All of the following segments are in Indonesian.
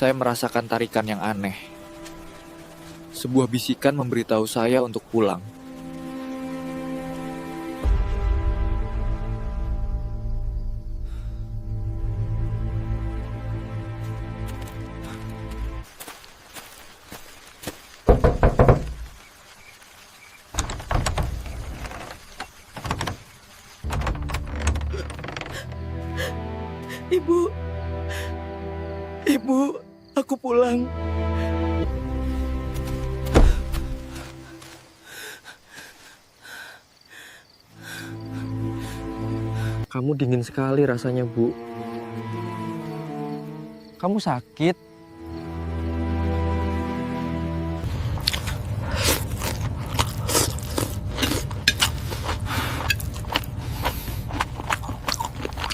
saya merasakan tarikan yang aneh. Sebuah bisikan memberitahu saya untuk pulang. Ibu, aku pulang. Kamu dingin sekali rasanya, Bu. Kamu sakit?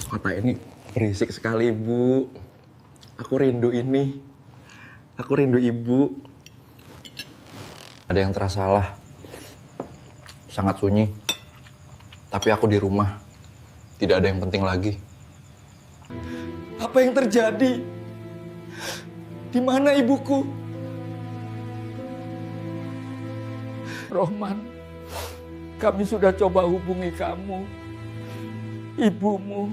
Kota ini berisik sekali, Bu. Aku rindu ini. Aku rindu Ibu. Ada yang terasa salah. Sangat sunyi. Tapi aku di rumah. Tidak ada yang penting lagi. Apa yang terjadi? Di mana ibuku? Rohman, kami sudah coba hubungi kamu. Ibumu,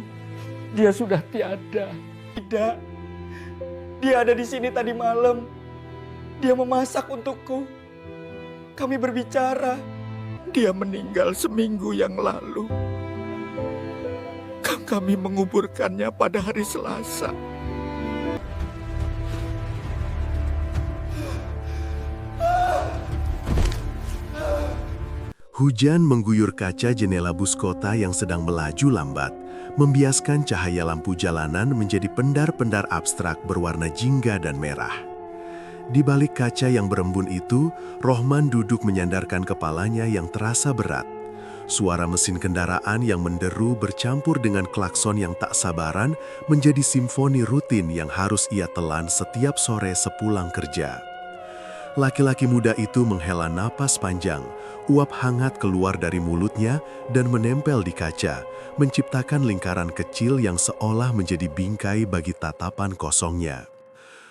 dia sudah tiada. Tidak. Dia ada di sini tadi malam. Dia memasak untukku. Kami berbicara. Dia meninggal seminggu yang lalu. Kami menguburkannya pada hari Selasa. Hujan mengguyur kaca jendela bus kota yang sedang melaju lambat, membiaskan cahaya lampu jalanan menjadi pendar-pendar abstrak berwarna jingga dan merah. Di balik kaca yang berembun itu, Rohman duduk menyandarkan kepalanya yang terasa berat. Suara mesin kendaraan yang menderu bercampur dengan klakson yang tak sabaran menjadi simfoni rutin yang harus ia telan setiap sore sepulang kerja. Laki-laki muda itu menghela napas panjang, uap hangat keluar dari mulutnya dan menempel di kaca, menciptakan lingkaran kecil yang seolah menjadi bingkai bagi tatapan kosongnya.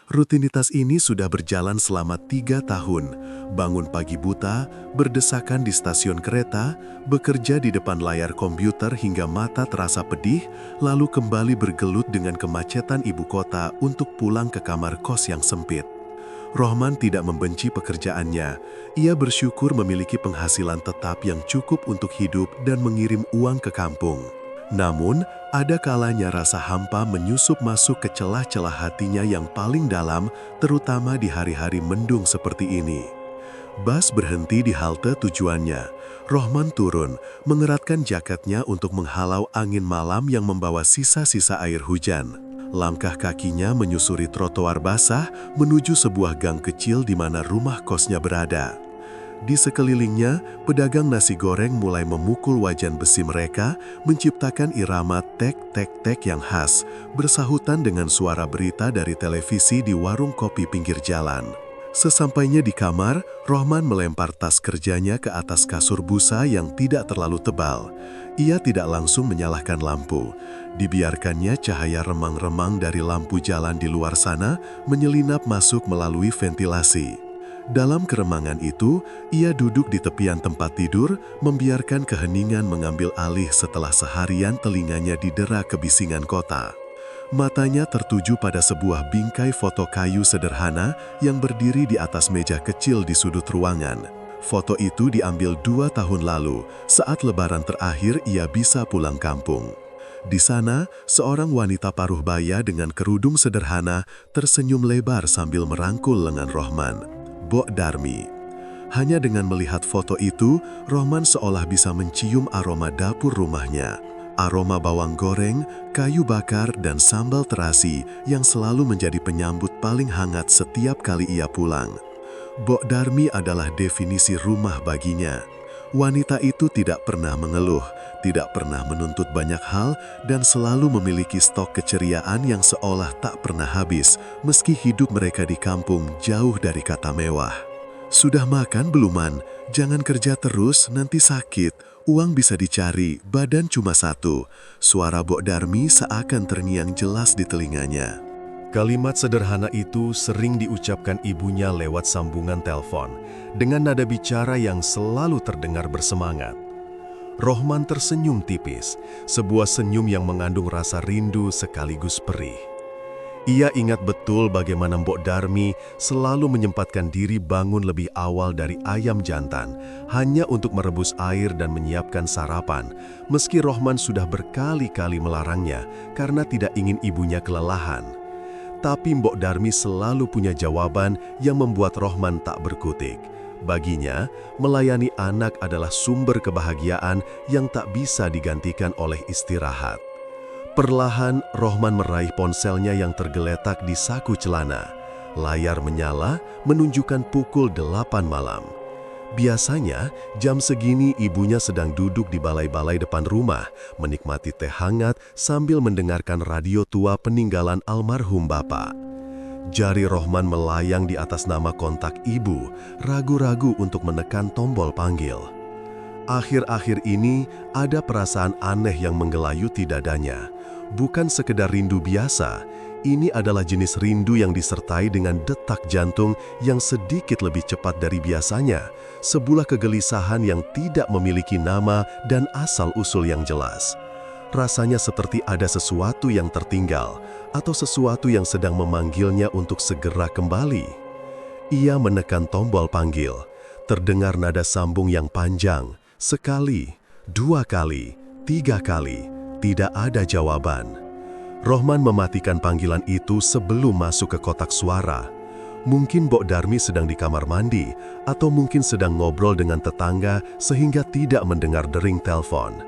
Rutinitas ini sudah berjalan selama 3 tahun, bangun pagi buta, berdesakan di stasiun kereta, bekerja di depan layar komputer hingga mata terasa pedih, lalu kembali bergelut dengan kemacetan ibu kota untuk pulang ke kamar kos yang sempit. Rohman tidak membenci pekerjaannya, ia bersyukur memiliki penghasilan tetap yang cukup untuk hidup dan mengirim uang ke kampung. Namun, ada kalanya rasa hampa menyusup masuk ke celah-celah hatinya yang paling dalam, terutama di hari-hari mendung seperti ini. Bus berhenti di halte tujuannya. Rohman turun, mengeratkan jaketnya untuk menghalau angin malam yang membawa sisa-sisa air hujan. Langkah kakinya menyusuri trotoar basah menuju sebuah gang kecil di mana rumah kosnya berada. Di sekelilingnya, pedagang nasi goreng mulai memukul wajan besi mereka, menciptakan irama tek-tek-tek yang khas, bersahutan dengan suara berita dari televisi di warung kopi pinggir jalan. Sesampainya di kamar, Rohman melempar tas kerjanya ke atas kasur busa yang tidak terlalu tebal. Ia tidak langsung menyalakan lampu. Dibiarkannya cahaya remang-remang dari lampu jalan di luar sana menyelinap masuk melalui ventilasi. Dalam keremangan itu, ia duduk di tepian tempat tidur, membiarkan keheningan mengambil alih setelah seharian telinganya didera kebisingan kota. Matanya tertuju pada sebuah bingkai foto kayu sederhana yang berdiri di atas meja kecil di sudut ruangan. Foto itu diambil 2 tahun lalu, saat lebaran terakhir ia bisa pulang kampung. Di sana, seorang wanita paruh baya dengan kerudung sederhana tersenyum lebar sambil merangkul lengan Rohman. Bok Darmi. Hanya dengan melihat foto itu, Rohman seolah bisa mencium aroma dapur rumahnya. Aroma bawang goreng, kayu bakar, dan sambal terasi yang selalu menjadi penyambut paling hangat setiap kali ia pulang. Bok Darmi adalah definisi rumah baginya. Wanita itu tidak pernah mengeluh, tidak pernah menuntut banyak hal, dan selalu memiliki stok keceriaan yang seolah tak pernah habis, meski hidup mereka di kampung jauh dari kata mewah. Sudah makan beluman? Jangan kerja terus, nanti sakit. Uang bisa dicari, badan cuma satu. Suara Bok Darmi seakan terngiang jelas di telinganya. Kalimat sederhana itu sering diucapkan ibunya lewat sambungan telepon dengan nada bicara yang selalu terdengar bersemangat. Rohman tersenyum tipis, sebuah senyum yang mengandung rasa rindu sekaligus perih. Ia ingat betul bagaimana Mbok Darmi selalu menyempatkan diri bangun lebih awal dari ayam jantan hanya untuk merebus air dan menyiapkan sarapan, meski Rohman sudah berkali-kali melarangnya karena tidak ingin ibunya kelelahan. Tapi Mbok Darmi selalu punya jawaban yang membuat Rohman tak berkutik. Baginya, melayani anak adalah sumber kebahagiaan yang tak bisa digantikan oleh istirahat. Perlahan, Rohman meraih ponselnya yang tergeletak di saku celana. Layar menyala, menunjukkan pukul 8 malam. Biasanya, jam segini ibunya sedang duduk di balai-balai depan rumah, menikmati teh hangat sambil mendengarkan radio tua peninggalan almarhum bapak. Jari Rohman melayang di atas nama kontak ibu, ragu-ragu untuk menekan tombol panggil. Akhir-akhir ini, ada perasaan aneh yang menggelayuti dadanya. Bukan sekedar rindu biasa, ini adalah jenis rindu yang disertai dengan detak jantung yang sedikit lebih cepat dari biasanya, sebuah kegelisahan yang tidak memiliki nama dan asal-usul yang jelas. Rasanya seperti ada sesuatu yang tertinggal, atau sesuatu yang sedang memanggilnya untuk segera kembali. Ia menekan tombol panggil, terdengar nada sambung yang panjang, sekali, 2 kali, 3 kali, tidak ada jawaban. Rohman mematikan panggilan itu sebelum masuk ke kotak suara. Mungkin Mbok Darmi sedang di kamar mandi, atau mungkin sedang ngobrol dengan tetangga sehingga tidak mendengar dering telepon.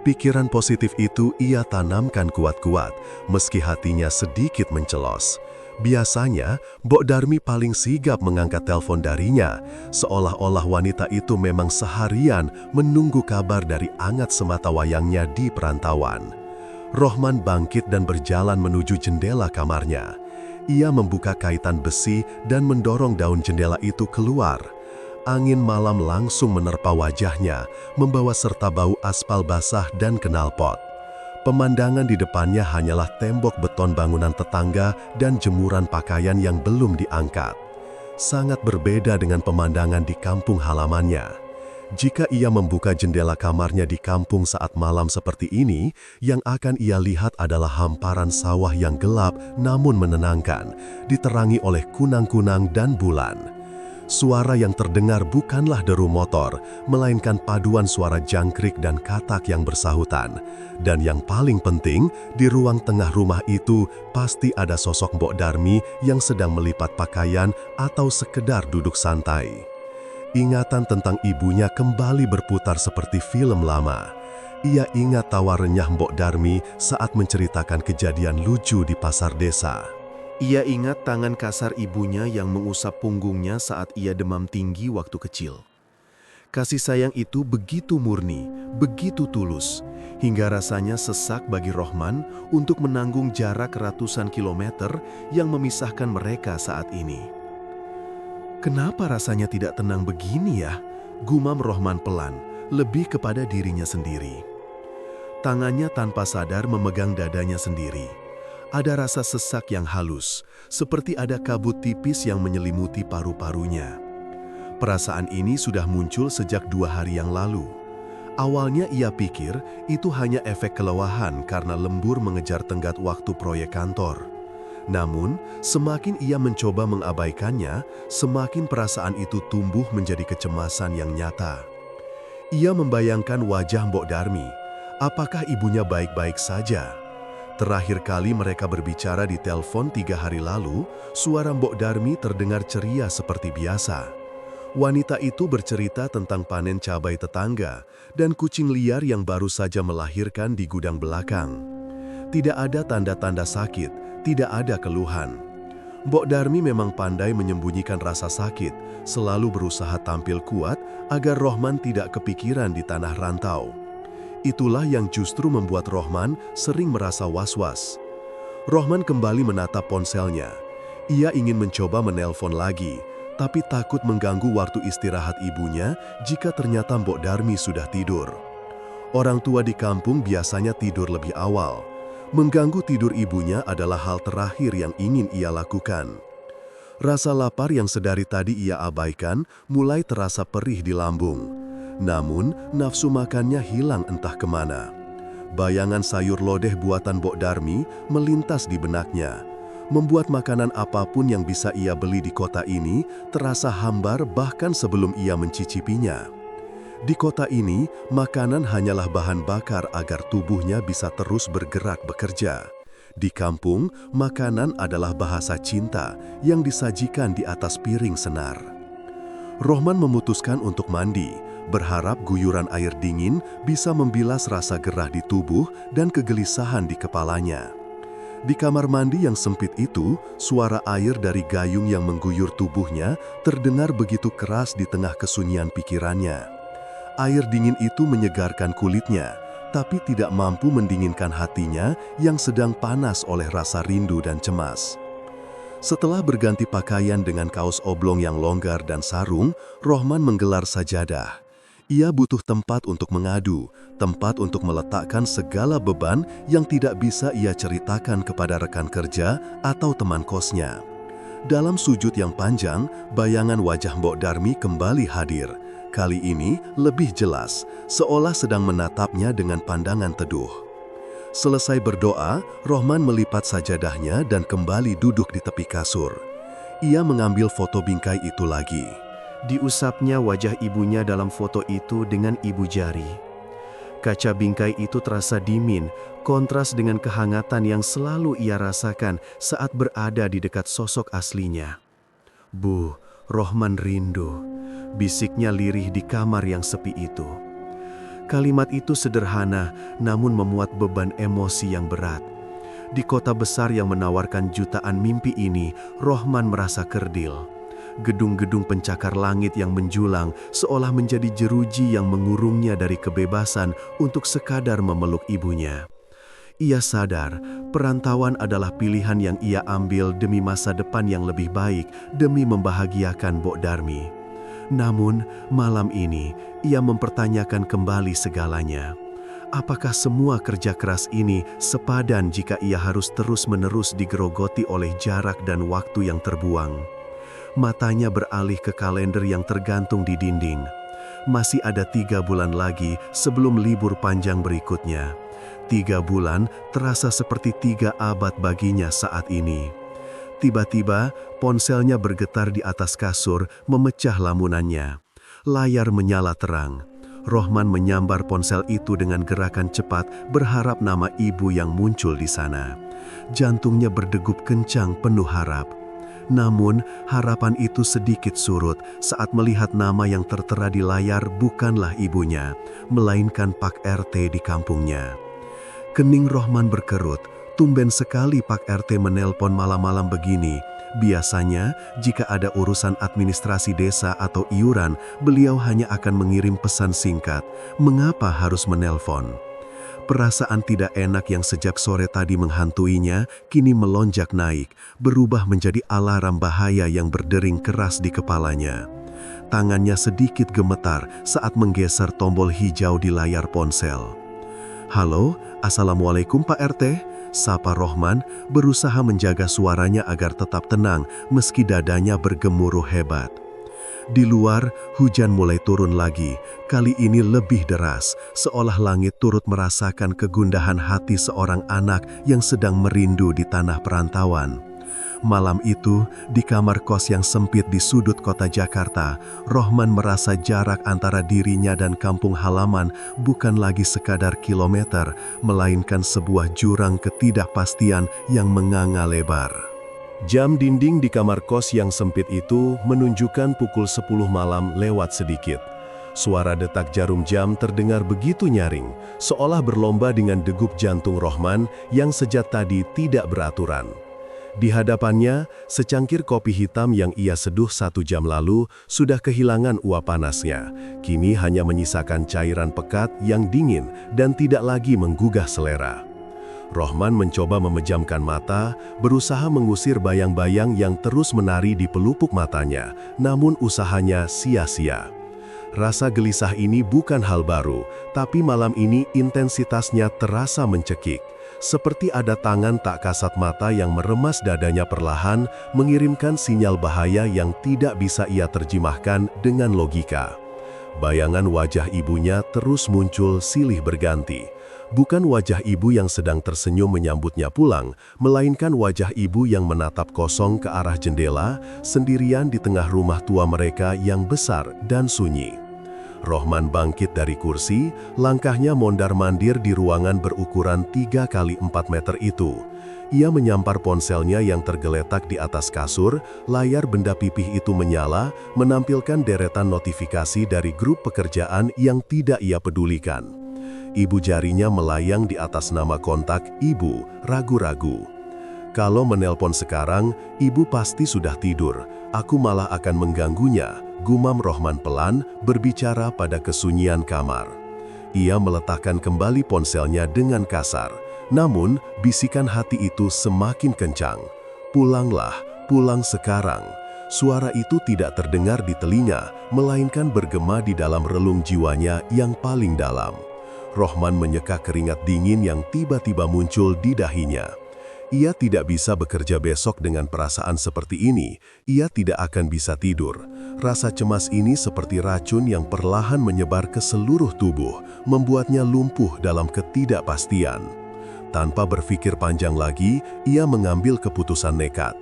Pikiran positif itu ia tanamkan kuat-kuat, meski hatinya sedikit mencelos. Biasanya, Mbok Darmi paling sigap mengangkat telepon darinya, seolah-olah wanita itu memang seharian menunggu kabar dari angat sematawayangnya di perantauan. Rohman bangkit dan berjalan menuju jendela kamarnya. Ia membuka kaitan besi dan mendorong daun jendela itu keluar. Angin malam langsung menerpa wajahnya, membawa serta bau aspal basah dan knalpot. Pemandangan di depannya hanyalah tembok beton bangunan tetangga dan jemuran pakaian yang belum diangkat. Sangat berbeda dengan pemandangan di kampung halamannya. Jika ia membuka jendela kamarnya di kampung saat malam seperti ini, yang akan ia lihat adalah hamparan sawah yang gelap namun menenangkan, diterangi oleh kunang-kunang dan bulan. Suara yang terdengar bukanlah deru motor, melainkan paduan suara jangkrik dan katak yang bersahutan. Dan yang paling penting, di ruang tengah rumah itu pasti ada sosok Mbok Darmi yang sedang melipat pakaian atau sekedar duduk santai. Ingatan tentang ibunya kembali berputar seperti film lama. Ia ingat tawa renyah Mbok Darmi saat menceritakan kejadian lucu di pasar desa. Ia ingat tangan kasar ibunya yang mengusap punggungnya saat ia demam tinggi waktu kecil. Kasih sayang itu begitu murni, begitu tulus, hingga rasanya sesak bagi Rohman untuk menanggung jarak ratusan kilometer yang memisahkan mereka saat ini. Kenapa rasanya tidak tenang begini ya? Gumam Rohman pelan, lebih kepada dirinya sendiri. Tangannya tanpa sadar memegang dadanya sendiri. Ada rasa sesak yang halus, seperti ada kabut tipis yang menyelimuti paru-parunya. Perasaan ini sudah muncul sejak 2 hari yang lalu. Awalnya ia pikir itu hanya efek kelelahan karena lembur mengejar tenggat waktu proyek kantor. Namun, semakin ia mencoba mengabaikannya, semakin perasaan itu tumbuh menjadi kecemasan yang nyata. Ia membayangkan wajah Mbok Darmi. Apakah ibunya baik-baik saja? Terakhir kali mereka berbicara di telepon 3 hari lalu, suara Mbok Darmi terdengar ceria seperti biasa. Wanita itu bercerita tentang panen cabai tetangga dan kucing liar yang baru saja melahirkan di gudang belakang. Tidak ada tanda-tanda sakit. Tidak ada keluhan. Mbok Darmi memang pandai menyembunyikan rasa sakit, selalu berusaha tampil kuat agar Rohman tidak kepikiran di tanah rantau. Itulah yang justru membuat Rohman sering merasa was-was. Rohman kembali menatap ponselnya. Ia ingin mencoba menelpon lagi, tapi takut mengganggu waktu istirahat ibunya jika ternyata Mbok Darmi sudah tidur. Orang tua di kampung biasanya tidur lebih awal. Mengganggu tidur ibunya adalah hal terakhir yang ingin ia lakukan. Rasa lapar yang sedari tadi ia abaikan mulai terasa perih di lambung. Namun, nafsu makannya hilang entah kemana. Bayangan sayur lodeh buatan Bok Darmi melintas di benaknya, membuat makanan apapun yang bisa ia beli di kota ini terasa hambar bahkan sebelum ia mencicipinya. Di kota ini, makanan hanyalah bahan bakar agar tubuhnya bisa terus bergerak bekerja. Di kampung, makanan adalah bahasa cinta yang disajikan di atas piring senar. Rohman memutuskan untuk mandi, berharap guyuran air dingin bisa membilas rasa gerah di tubuh dan kegelisahan di kepalanya. Di kamar mandi yang sempit itu, suara air dari gayung yang mengguyur tubuhnya terdengar begitu keras di tengah kesunyian pikirannya. Air dingin itu menyegarkan kulitnya, tapi tidak mampu mendinginkan hatinya yang sedang panas oleh rasa rindu dan cemas. Setelah berganti pakaian dengan kaos oblong yang longgar dan sarung, Rohman menggelar sajadah. Ia butuh tempat untuk mengadu, tempat untuk meletakkan segala beban yang tidak bisa ia ceritakan kepada rekan kerja atau teman kosnya. Dalam sujud yang panjang, bayangan wajah Mbok Darmi kembali hadir. Kali ini lebih jelas, seolah sedang menatapnya dengan pandangan teduh. Selesai berdoa, Rohman melipat sajadahnya dan kembali duduk di tepi kasur. Ia mengambil foto bingkai itu lagi. Diusapnya wajah ibunya dalam foto itu dengan ibu jari. Kaca bingkai itu terasa dingin, kontras dengan kehangatan yang selalu ia rasakan saat berada di dekat sosok aslinya. "Bu, Rohman rindu," bisiknya lirih di kamar yang sepi itu. Kalimat itu sederhana, namun memuat beban emosi yang berat. Di kota besar yang menawarkan jutaan mimpi ini, Rohman merasa kerdil. Gedung-gedung pencakar langit yang menjulang seolah menjadi jeruji yang mengurungnya dari kebebasan untuk sekadar memeluk ibunya. Ia sadar, perantauan adalah pilihan yang ia ambil demi masa depan yang lebih baik, demi membahagiakan Bok Darmi. Namun, malam ini, ia mempertanyakan kembali segalanya. Apakah semua kerja keras ini sepadan jika ia harus terus-menerus digerogoti oleh jarak dan waktu yang terbuang? Matanya beralih ke kalender yang tergantung di dinding. Masih ada 3 bulan lagi sebelum libur panjang berikutnya. 3 bulan terasa seperti 3 abad baginya saat ini. Tiba-tiba, ponselnya bergetar di atas kasur, memecah lamunannya. Layar menyala terang. Rohman menyambar ponsel itu dengan gerakan cepat, berharap nama ibu yang muncul di sana. Jantungnya berdegup kencang penuh harap. Namun, harapan itu sedikit surut saat melihat nama yang tertera di layar bukanlah ibunya, melainkan Pak RT di kampungnya. Kening Rohman berkerut. Tumben sekali Pak RT menelpon malam-malam begini. Biasanya, jika ada urusan administrasi desa atau iuran, beliau hanya akan mengirim pesan singkat. Mengapa harus menelpon? Perasaan tidak enak yang sejak sore tadi menghantuinya, kini melonjak naik, berubah menjadi alarm bahaya yang berdering keras di kepalanya. Tangannya sedikit gemetar saat menggeser tombol hijau di layar ponsel. "Halo, Assalamualaikum Pak RT," sapa Rohman, berusaha menjaga suaranya agar tetap tenang meski dadanya bergemuruh hebat. Di luar, hujan mulai turun lagi, kali ini lebih deras, seolah langit turut merasakan kegundahan hati seorang anak yang sedang merindu di tanah perantauan. Malam itu, di kamar kos yang sempit di sudut kota Jakarta, Rohman merasa jarak antara dirinya dan kampung halaman bukan lagi sekadar kilometer, melainkan sebuah jurang ketidakpastian yang menganga lebar. Jam dinding di kamar kos yang sempit itu menunjukkan pukul 10 malam lewat sedikit. Suara detak jarum jam terdengar begitu nyaring, seolah berlomba dengan degup jantung Rohman yang sejak tadi tidak beraturan. Di hadapannya, secangkir kopi hitam yang ia seduh 1 jam lalu sudah kehilangan uap panasnya. Kini hanya menyisakan cairan pekat yang dingin dan tidak lagi menggugah selera. Rohman mencoba memejamkan mata, berusaha mengusir bayang-bayang yang terus menari di pelupuk matanya, namun usahanya sia-sia. Rasa gelisah ini bukan hal baru, tapi malam ini intensitasnya terasa mencekik. seperti ada tangan tak kasat mata yang meremas dadanya perlahan, mengirimkan sinyal bahaya yang tidak bisa ia terjemahkan dengan logika. Bayangan wajah ibunya terus muncul silih berganti. Bukan wajah ibu yang sedang tersenyum menyambutnya pulang, melainkan wajah ibu yang menatap kosong ke arah jendela, sendirian di tengah rumah tua mereka yang besar dan sunyi. Rohman bangkit dari kursi, langkahnya mondar-mandir di ruangan berukuran 3 kali 4 meter itu. Ia menyampar ponselnya yang tergeletak di atas kasur, layar benda pipih itu menyala, menampilkan deretan notifikasi dari grup pekerjaan yang tidak ia pedulikan. Ibu jarinya melayang di atas nama kontak ibu, ragu-ragu. Kalau menelpon sekarang, ibu pasti sudah tidur. Aku malah akan mengganggunya, gumam Rohman pelan, berbicara pada kesunyian kamar. Ia meletakkan kembali ponselnya dengan kasar. Namun, bisikan hati itu semakin kencang. Pulanglah, pulang sekarang. Suara itu tidak terdengar di telinga, melainkan bergema di dalam relung jiwanya yang paling dalam. Rohman menyeka keringat dingin yang tiba-tiba muncul di dahinya. Ia tidak bisa bekerja besok dengan perasaan seperti ini. Ia tidak akan bisa tidur. Rasa cemas ini seperti racun yang perlahan menyebar ke seluruh tubuh, membuatnya lumpuh dalam ketidakpastian. Tanpa berpikir panjang lagi, ia mengambil keputusan nekat.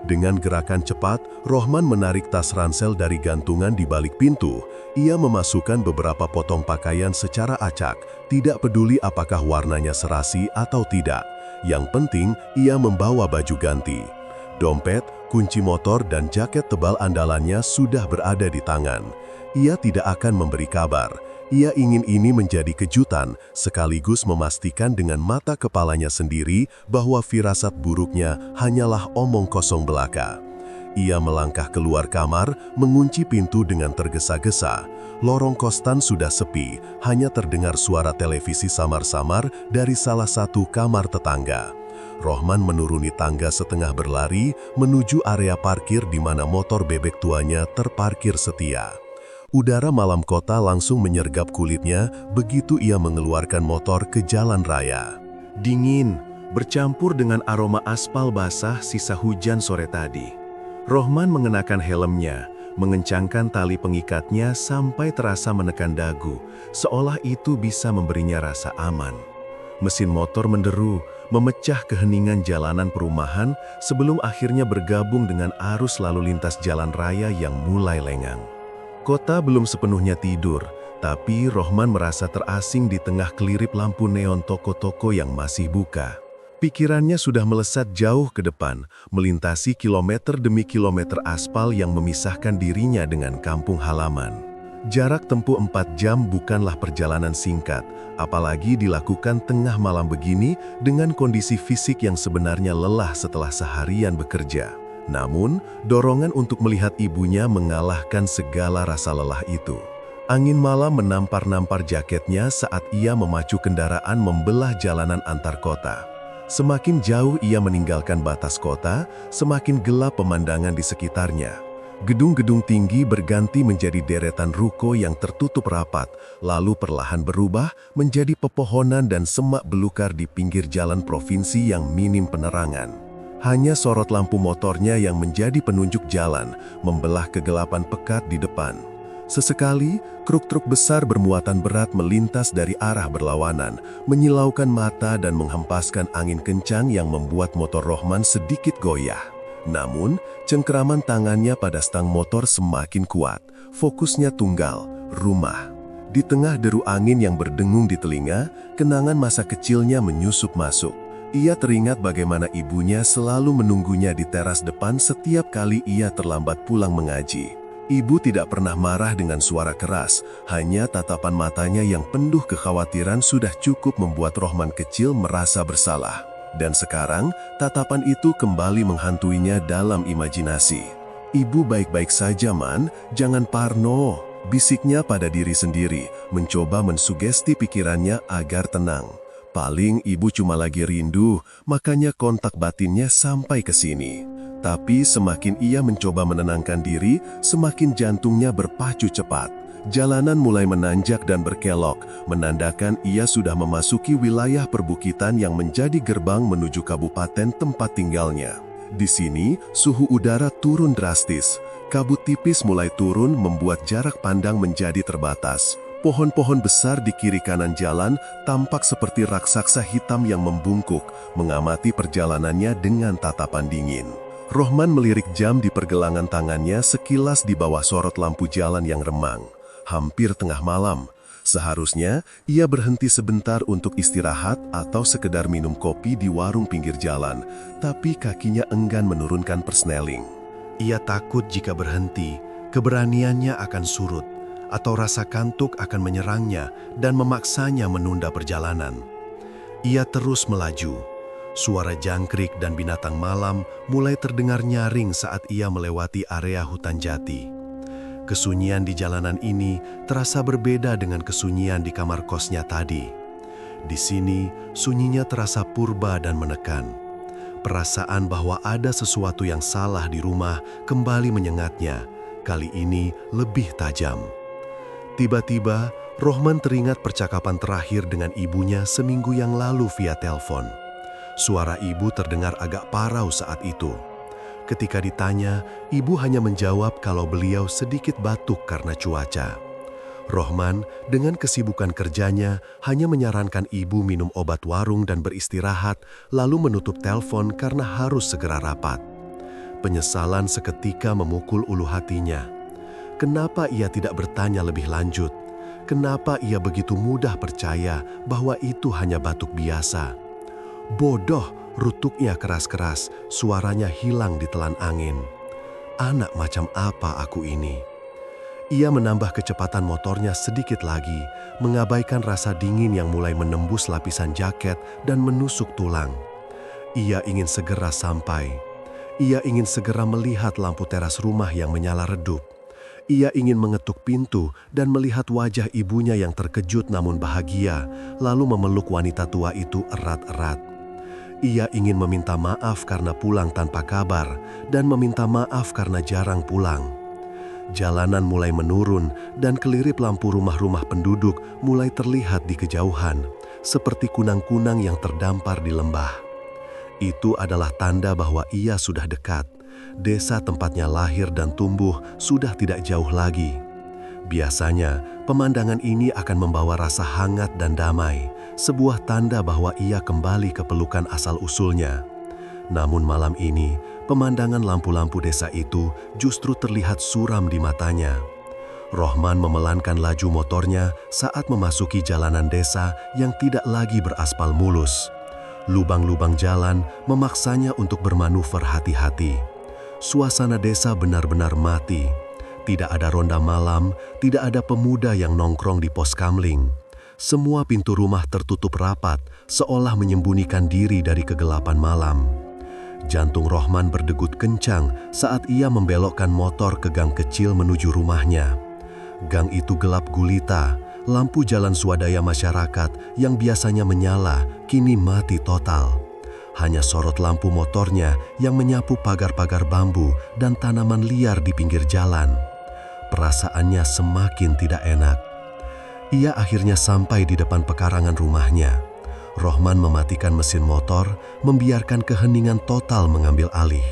Dengan gerakan cepat, Rohman menarik tas ransel dari gantungan di balik pintu. Ia memasukkan beberapa potong pakaian secara acak, tidak peduli apakah warnanya serasi atau tidak. Yang penting, ia membawa baju ganti. Dompet, kunci motor, dan jaket tebal andalannya sudah berada di tangan. Ia tidak akan memberi kabar. Ia ingin ini menjadi kejutan, sekaligus memastikan dengan mata kepalanya sendiri bahwa firasat buruknya hanyalah omong kosong belaka. Ia melangkah keluar kamar, mengunci pintu dengan tergesa-gesa. Lorong kosan sudah sepi, hanya terdengar suara televisi samar-samar dari salah satu kamar tetangga. Rohman menuruni tangga setengah berlari, menuju area parkir di mana motor bebek tuanya terparkir setia. Udara malam kota langsung menyergap kulitnya begitu ia mengeluarkan motor ke jalan raya. Dingin, bercampur dengan aroma aspal basah sisa hujan sore tadi. Rohman mengenakan helmnya, mengencangkan tali pengikatnya sampai terasa menekan dagu, seolah itu bisa memberinya rasa aman. Mesin motor menderu, memecah keheningan jalanan perumahan sebelum akhirnya bergabung dengan arus lalu lintas jalan raya yang mulai lengang. Kota belum sepenuhnya tidur, tapi Rohman merasa terasing di tengah kelirip lampu neon toko-toko yang masih buka. Pikirannya sudah melesat jauh ke depan, melintasi kilometer demi kilometer aspal yang memisahkan dirinya dengan kampung halaman. Jarak tempuh 4 jam bukanlah perjalanan singkat, apalagi dilakukan tengah malam begini dengan kondisi fisik yang sebenarnya lelah setelah seharian bekerja. Namun, dorongan untuk melihat ibunya mengalahkan segala rasa lelah itu. Angin malam menampar-nampar jaketnya saat ia memacu kendaraan membelah jalanan antar kota. Semakin jauh ia meninggalkan batas kota, semakin gelap pemandangan di sekitarnya. Gedung-gedung tinggi berganti menjadi deretan ruko yang tertutup rapat, lalu perlahan berubah menjadi pepohonan dan semak belukar di pinggir jalan provinsi yang minim penerangan. Hanya sorot lampu motornya yang menjadi penunjuk jalan, membelah kegelapan pekat di depan. Sesekali, truk-truk besar bermuatan berat melintas dari arah berlawanan, menyilaukan mata dan menghempaskan angin kencang yang membuat motor Rohman sedikit goyah. Namun, cengkeraman tangannya pada stang motor semakin kuat, fokusnya tunggal, rumah. Di tengah deru angin yang berdengung di telinga, kenangan masa kecilnya menyusup masuk. Ia teringat bagaimana ibunya selalu menunggunya di teras depan setiap kali ia terlambat pulang mengaji. Ibu tidak pernah marah dengan suara keras, hanya tatapan matanya yang penuh kekhawatiran sudah cukup membuat Rohman kecil merasa bersalah. Dan sekarang, tatapan itu kembali menghantuinya dalam imajinasi. "Ibu baik-baik saja, Man, jangan parno," bisiknya pada diri sendiri, mencoba mensugesti pikirannya agar tenang. Paling ibu cuma lagi rindu, makanya kontak batinnya sampai ke sini. Tapi semakin ia mencoba menenangkan diri, semakin jantungnya berpacu cepat. Jalanan mulai menanjak dan berkelok, menandakan ia sudah memasuki wilayah perbukitan yang menjadi gerbang menuju kabupaten tempat tinggalnya. Di sini, suhu udara turun drastis. Kabut tipis mulai turun membuat jarak pandang menjadi terbatas. Pohon-pohon besar di kiri kanan jalan tampak seperti raksasa hitam yang membungkuk, mengamati perjalanannya dengan tatapan dingin. Rohman melirik jam di pergelangan tangannya sekilas di bawah sorot lampu jalan yang remang. Hampir tengah malam. Seharusnya ia berhenti sebentar untuk istirahat atau sekedar minum kopi di warung pinggir jalan, tapi kakinya enggan menurunkan persneling. Ia takut jika berhenti, keberaniannya akan surut, atau rasa kantuk akan menyerangnya dan memaksanya menunda perjalanan. Ia terus melaju. Suara jangkrik dan binatang malam mulai terdengar nyaring saat ia melewati area hutan jati. Kesunyian di jalanan ini terasa berbeda dengan kesunyian di kamar kosnya tadi. Di sini, sunyinya terasa purba dan menekan. Perasaan bahwa ada sesuatu yang salah di rumah kembali menyengatnya, kali ini lebih tajam. Tiba-tiba, Rohman teringat percakapan terakhir dengan ibunya seminggu yang lalu via telepon. Suara ibu terdengar agak parau saat itu. Ketika ditanya, ibu hanya menjawab kalau beliau sedikit batuk karena cuaca. Rohman, dengan kesibukan kerjanya, hanya menyarankan ibu minum obat warung dan beristirahat, lalu menutup telepon karena harus segera rapat. Penyesalan seketika memukul ulu hatinya. Kenapa ia tidak bertanya lebih lanjut? Kenapa ia begitu mudah percaya bahwa itu hanya batuk biasa? Bodoh, rutuknya keras-keras, suaranya hilang ditelan angin. Anak macam apa aku ini? Ia menambah kecepatan motornya sedikit lagi, mengabaikan rasa dingin yang mulai menembus lapisan jaket dan menusuk tulang. Ia ingin segera sampai. Ia ingin segera melihat lampu teras rumah yang menyala redup. Ia ingin mengetuk pintu dan melihat wajah ibunya yang terkejut namun bahagia, lalu memeluk wanita tua itu erat-erat. Ia ingin meminta maaf karena pulang tanpa kabar dan meminta maaf karena jarang pulang. Jalanan mulai menurun dan kelirip lampu rumah-rumah penduduk mulai terlihat di kejauhan, seperti kunang-kunang yang terdampar di lembah. Itu adalah tanda bahwa ia sudah dekat. Desa tempatnya lahir dan tumbuh sudah tidak jauh lagi. Biasanya, pemandangan ini akan membawa rasa hangat dan damai, sebuah tanda bahwa ia kembali ke pelukan asal-usulnya. Namun malam ini, pemandangan lampu-lampu desa itu justru terlihat suram di matanya. Rohman memelankan laju motornya saat memasuki jalanan desa yang tidak lagi beraspal mulus. Lubang-lubang jalan memaksanya untuk bermanuver hati-hati. Suasana desa benar-benar mati. Tidak ada ronda malam, tidak ada pemuda yang nongkrong di pos kamling. Semua pintu rumah tertutup rapat, seolah menyembunyikan diri dari kegelapan malam. Jantung Rohman berdegup kencang saat ia membelokkan motor ke gang kecil menuju rumahnya. Gang itu gelap gulita, lampu jalan swadaya masyarakat yang biasanya menyala kini mati total. Hanya sorot lampu motornya yang menyapu pagar-pagar bambu dan tanaman liar di pinggir jalan. Perasaannya semakin tidak enak. Ia akhirnya sampai di depan pekarangan rumahnya. Rohman mematikan mesin motor, membiarkan keheningan total mengambil alih.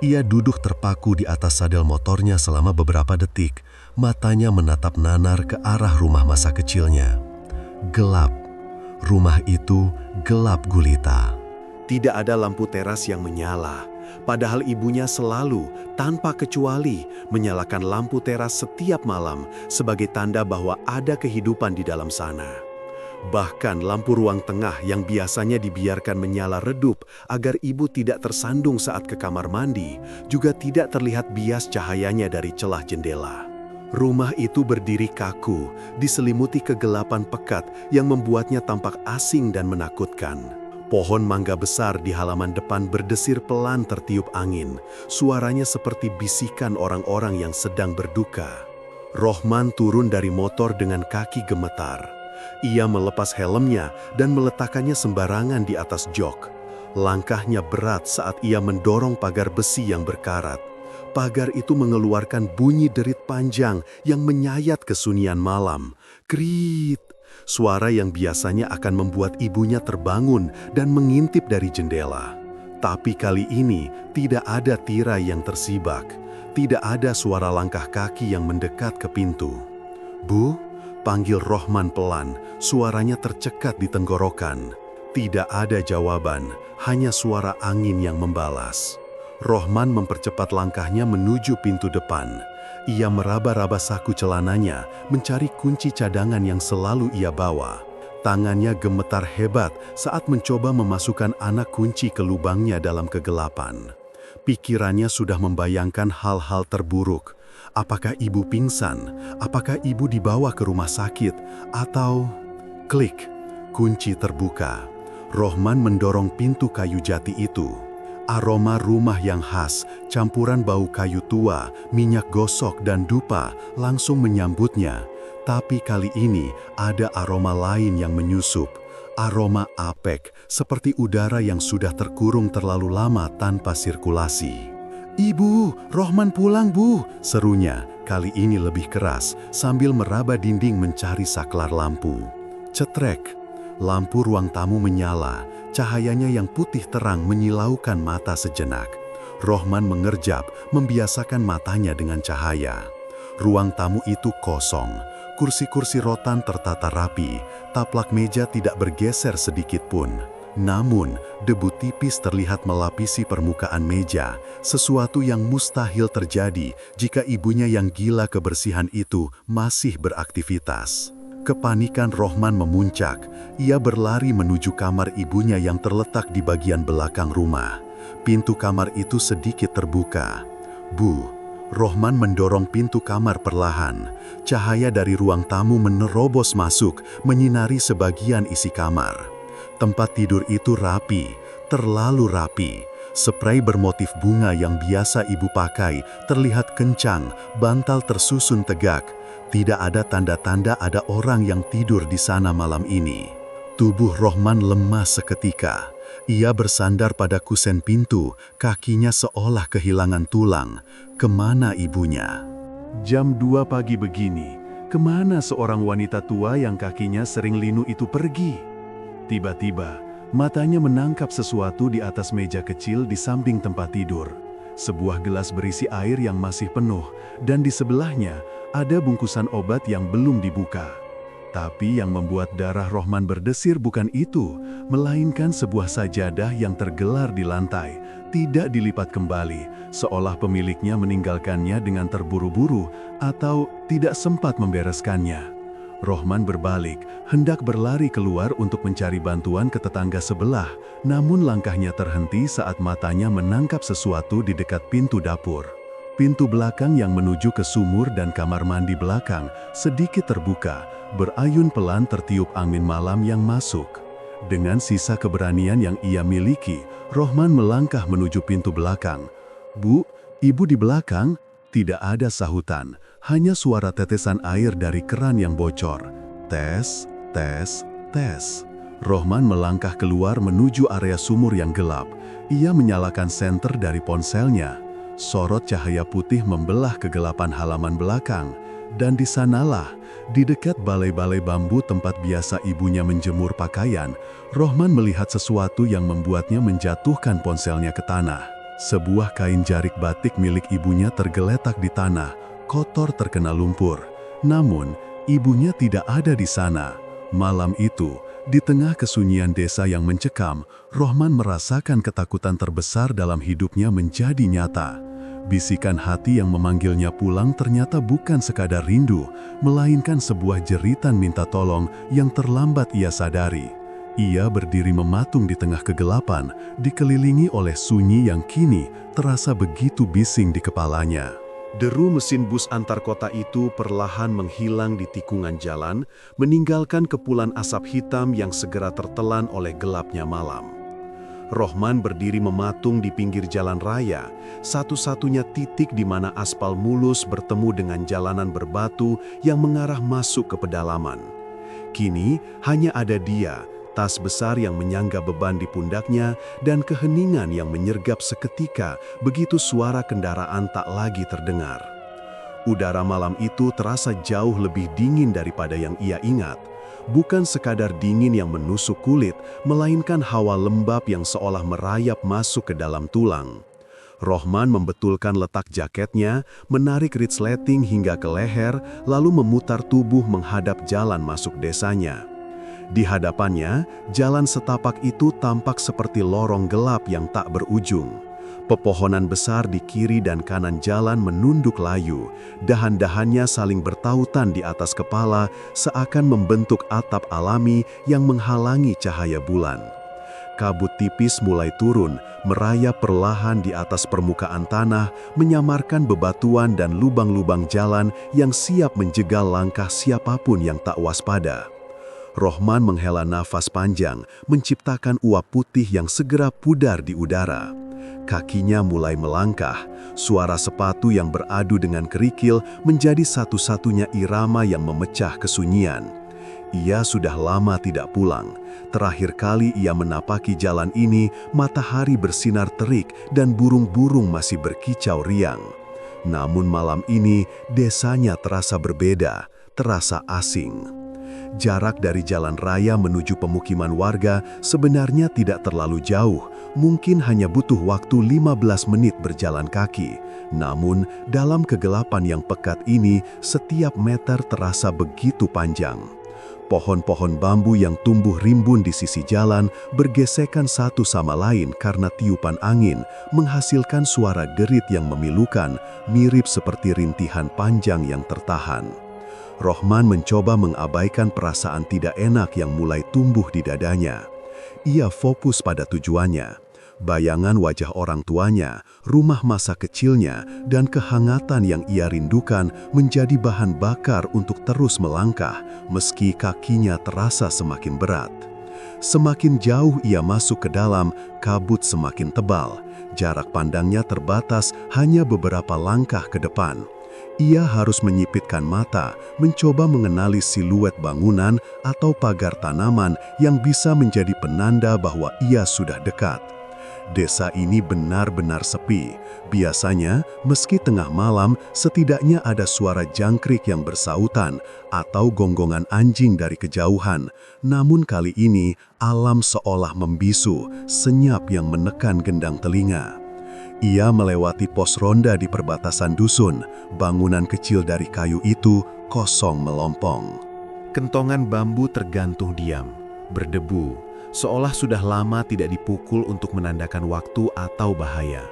Ia duduk terpaku di atas sadel motornya selama beberapa detik, matanya menatap nanar ke arah rumah masa kecilnya. Gelap. Rumah itu gelap gulita. Tidak ada lampu teras yang menyala, padahal ibunya selalu, tanpa kecuali, menyalakan lampu teras setiap malam sebagai tanda bahwa ada kehidupan di dalam sana. Bahkan lampu ruang tengah yang biasanya dibiarkan menyala redup agar ibu tidak tersandung saat ke kamar mandi, juga tidak terlihat bias cahayanya dari celah jendela. Rumah itu berdiri kaku, diselimuti kegelapan pekat yang membuatnya tampak asing dan menakutkan. Pohon mangga besar di halaman depan berdesir pelan tertiup angin. Suaranya seperti bisikan orang-orang yang sedang berduka. Rohman turun dari motor dengan kaki gemetar. Ia melepas helmnya dan meletakkannya sembarangan di atas jok. Langkahnya berat saat ia mendorong pagar besi yang berkarat. Pagar itu mengeluarkan bunyi derit panjang yang menyayat kesunyian malam. Krit! Suara yang biasanya akan membuat ibunya terbangun dan mengintip dari jendela. Tapi kali ini tidak ada tirai yang tersibak. Tidak ada suara langkah kaki yang mendekat ke pintu. "Bu?" panggil Rohman pelan, suaranya tercekat di tenggorokan. Tidak ada jawaban, hanya suara angin yang membalas. Rohman mempercepat langkahnya menuju pintu depan. Ia meraba-raba saku celananya, mencari kunci cadangan yang selalu ia bawa. Tangannya gemetar hebat saat mencoba memasukkan anak kunci ke lubangnya dalam kegelapan. Pikirannya sudah membayangkan hal-hal terburuk. Apakah ibu pingsan? Apakah ibu dibawa ke rumah sakit? Atau... Klik, kunci terbuka. Rohman mendorong pintu kayu jati itu. Aroma rumah yang khas, campuran bau kayu tua, minyak gosok dan dupa langsung menyambutnya. Tapi kali ini ada aroma lain yang menyusup. Aroma apek, seperti udara yang sudah terkurung terlalu lama tanpa sirkulasi. "Ibu, Rohman pulang, Bu!" serunya, kali ini lebih keras, sambil meraba dinding mencari saklar lampu. Cetrek, lampu ruang tamu menyala, cahayanya yang putih terang menyilaukan mata sejenak. Rohman mengerjap, membiasakan matanya dengan cahaya. Ruang tamu itu kosong, kursi-kursi rotan tertata rapi, taplak meja tidak bergeser sedikit pun. Namun, debu tipis terlihat melapisi permukaan meja, sesuatu yang mustahil terjadi jika ibunya yang gila kebersihan itu masih beraktivitas. Kepanikan Rohman memuncak. Ia berlari menuju kamar ibunya yang terletak di bagian belakang rumah. Pintu kamar itu sedikit terbuka. "Bu." Rohman mendorong pintu kamar perlahan. Cahaya dari ruang tamu menerobos masuk, menyinari sebagian isi kamar. Tempat tidur itu rapi, terlalu rapi. Spray bermotif bunga yang biasa ibu pakai terlihat kencang, bantal tersusun tegak. Tidak ada tanda-tanda ada orang yang tidur di sana malam ini. Tubuh Rohman lemas seketika. Ia bersandar pada kusen pintu, kakinya seolah kehilangan tulang. Kemana ibunya? Jam 2 pagi begini, kemana seorang wanita tua yang kakinya sering linu itu pergi? Tiba-tiba, matanya menangkap sesuatu di atas meja kecil di samping tempat tidur. Sebuah gelas berisi air yang masih penuh, dan di sebelahnya ada bungkusan obat yang belum dibuka. Tapi yang membuat darah Rohman berdesir bukan itu, melainkan sebuah sajadah yang tergelar di lantai, tidak dilipat kembali, seolah pemiliknya meninggalkannya dengan terburu-buru atau tidak sempat membereskannya. Rohman berbalik, hendak berlari keluar untuk mencari bantuan ke tetangga sebelah, namun langkahnya terhenti saat matanya menangkap sesuatu di dekat pintu dapur. Pintu belakang yang menuju ke sumur dan kamar mandi belakang sedikit terbuka, berayun pelan tertiup angin malam yang masuk. Dengan sisa keberanian yang ia miliki, Rohman melangkah menuju pintu belakang. "Bu, ibu di belakang?" Tidak ada sahutan, hanya suara tetesan air dari keran yang bocor. Tes, tes, tes. Rohman melangkah keluar menuju area sumur yang gelap. Ia menyalakan senter dari ponselnya. Sorot cahaya putih membelah kegelapan halaman belakang. Dan di sanalah, di dekat balai-balai bambu tempat biasa ibunya menjemur pakaian, Rohman melihat sesuatu yang membuatnya menjatuhkan ponselnya ke tanah. Sebuah kain jarik batik milik ibunya tergeletak di tanah, kotor terkena lumpur. Namun, ibunya tidak ada di sana. Malam itu, di tengah kesunyian desa yang mencekam, Rohman merasakan ketakutan terbesar dalam hidupnya menjadi nyata. Bisikan hati yang memanggilnya pulang ternyata bukan sekadar rindu, melainkan sebuah jeritan minta tolong yang terlambat ia sadari. Ia berdiri mematung di tengah kegelapan, dikelilingi oleh sunyi yang kini terasa begitu bising di kepalanya. Deru mesin bus antar kota itu perlahan menghilang di tikungan jalan, meninggalkan kepulan asap hitam yang segera tertelan oleh gelapnya malam. Rohman berdiri mematung di pinggir jalan raya, satu-satunya titik di mana aspal mulus bertemu dengan jalanan berbatu yang mengarah masuk ke pedalaman. Kini hanya ada dia, tas besar yang menyangga beban di pundaknya, dan keheningan yang menyergap seketika begitu suara kendaraan tak lagi terdengar. Udara malam itu terasa jauh lebih dingin daripada yang ia ingat. Bukan sekadar dingin yang menusuk kulit, melainkan hawa lembab yang seolah merayap masuk ke dalam tulang. Rohman membetulkan letak jaketnya, menarik resleting hingga ke leher, lalu memutar tubuh menghadap jalan masuk desanya. Di hadapannya, jalan setapak itu tampak seperti lorong gelap yang tak berujung. Pepohonan besar di kiri dan kanan jalan menunduk layu, dahan-dahannya saling bertautan di atas kepala seakan membentuk atap alami yang menghalangi cahaya bulan. Kabut tipis mulai turun, merayap perlahan di atas permukaan tanah, menyamarkan bebatuan dan lubang-lubang jalan yang siap menjegal langkah siapapun yang tak waspada. Rohman menghela nafas panjang, menciptakan uap putih yang segera pudar di udara. Kakinya mulai melangkah, suara sepatu yang beradu dengan kerikil menjadi satu-satunya irama yang memecah kesunyian. Ia sudah lama tidak pulang. Terakhir kali ia menapaki jalan ini, matahari bersinar terik dan burung-burung masih berkicau riang. Namun malam ini, desanya terasa berbeda, terasa asing. Jarak dari jalan raya menuju pemukiman warga sebenarnya tidak terlalu jauh, mungkin hanya butuh waktu 15 menit berjalan kaki. Namun, dalam kegelapan yang pekat ini, setiap meter terasa begitu panjang. Pohon-pohon bambu yang tumbuh rimbun di sisi jalan bergesekan satu sama lain karena tiupan angin, menghasilkan suara gerit yang memilukan, mirip seperti rintihan panjang yang tertahan. Rohman mencoba mengabaikan perasaan tidak enak yang mulai tumbuh di dadanya. Ia fokus pada tujuannya. Bayangan wajah orang tuanya, rumah masa kecilnya, dan kehangatan yang ia rindukan menjadi bahan bakar untuk terus melangkah, meski kakinya terasa semakin berat. Semakin jauh ia masuk ke dalam, kabut semakin tebal. Jarak pandangnya terbatas hanya beberapa langkah ke depan. Ia harus menyipitkan mata, mencoba mengenali siluet bangunan atau pagar tanaman yang bisa menjadi penanda bahwa ia sudah dekat. Desa ini benar-benar sepi. Biasanya, meski tengah malam, setidaknya ada suara jangkrik yang bersautan atau gonggongan anjing dari kejauhan. Namun kali ini, alam seolah membisu, senyap yang menekan gendang telinga. Ia melewati pos ronda di perbatasan dusun. Bangunan kecil dari kayu itu kosong melompong. Kentongan bambu tergantung diam, berdebu, seolah sudah lama tidak dipukul untuk menandakan waktu atau bahaya.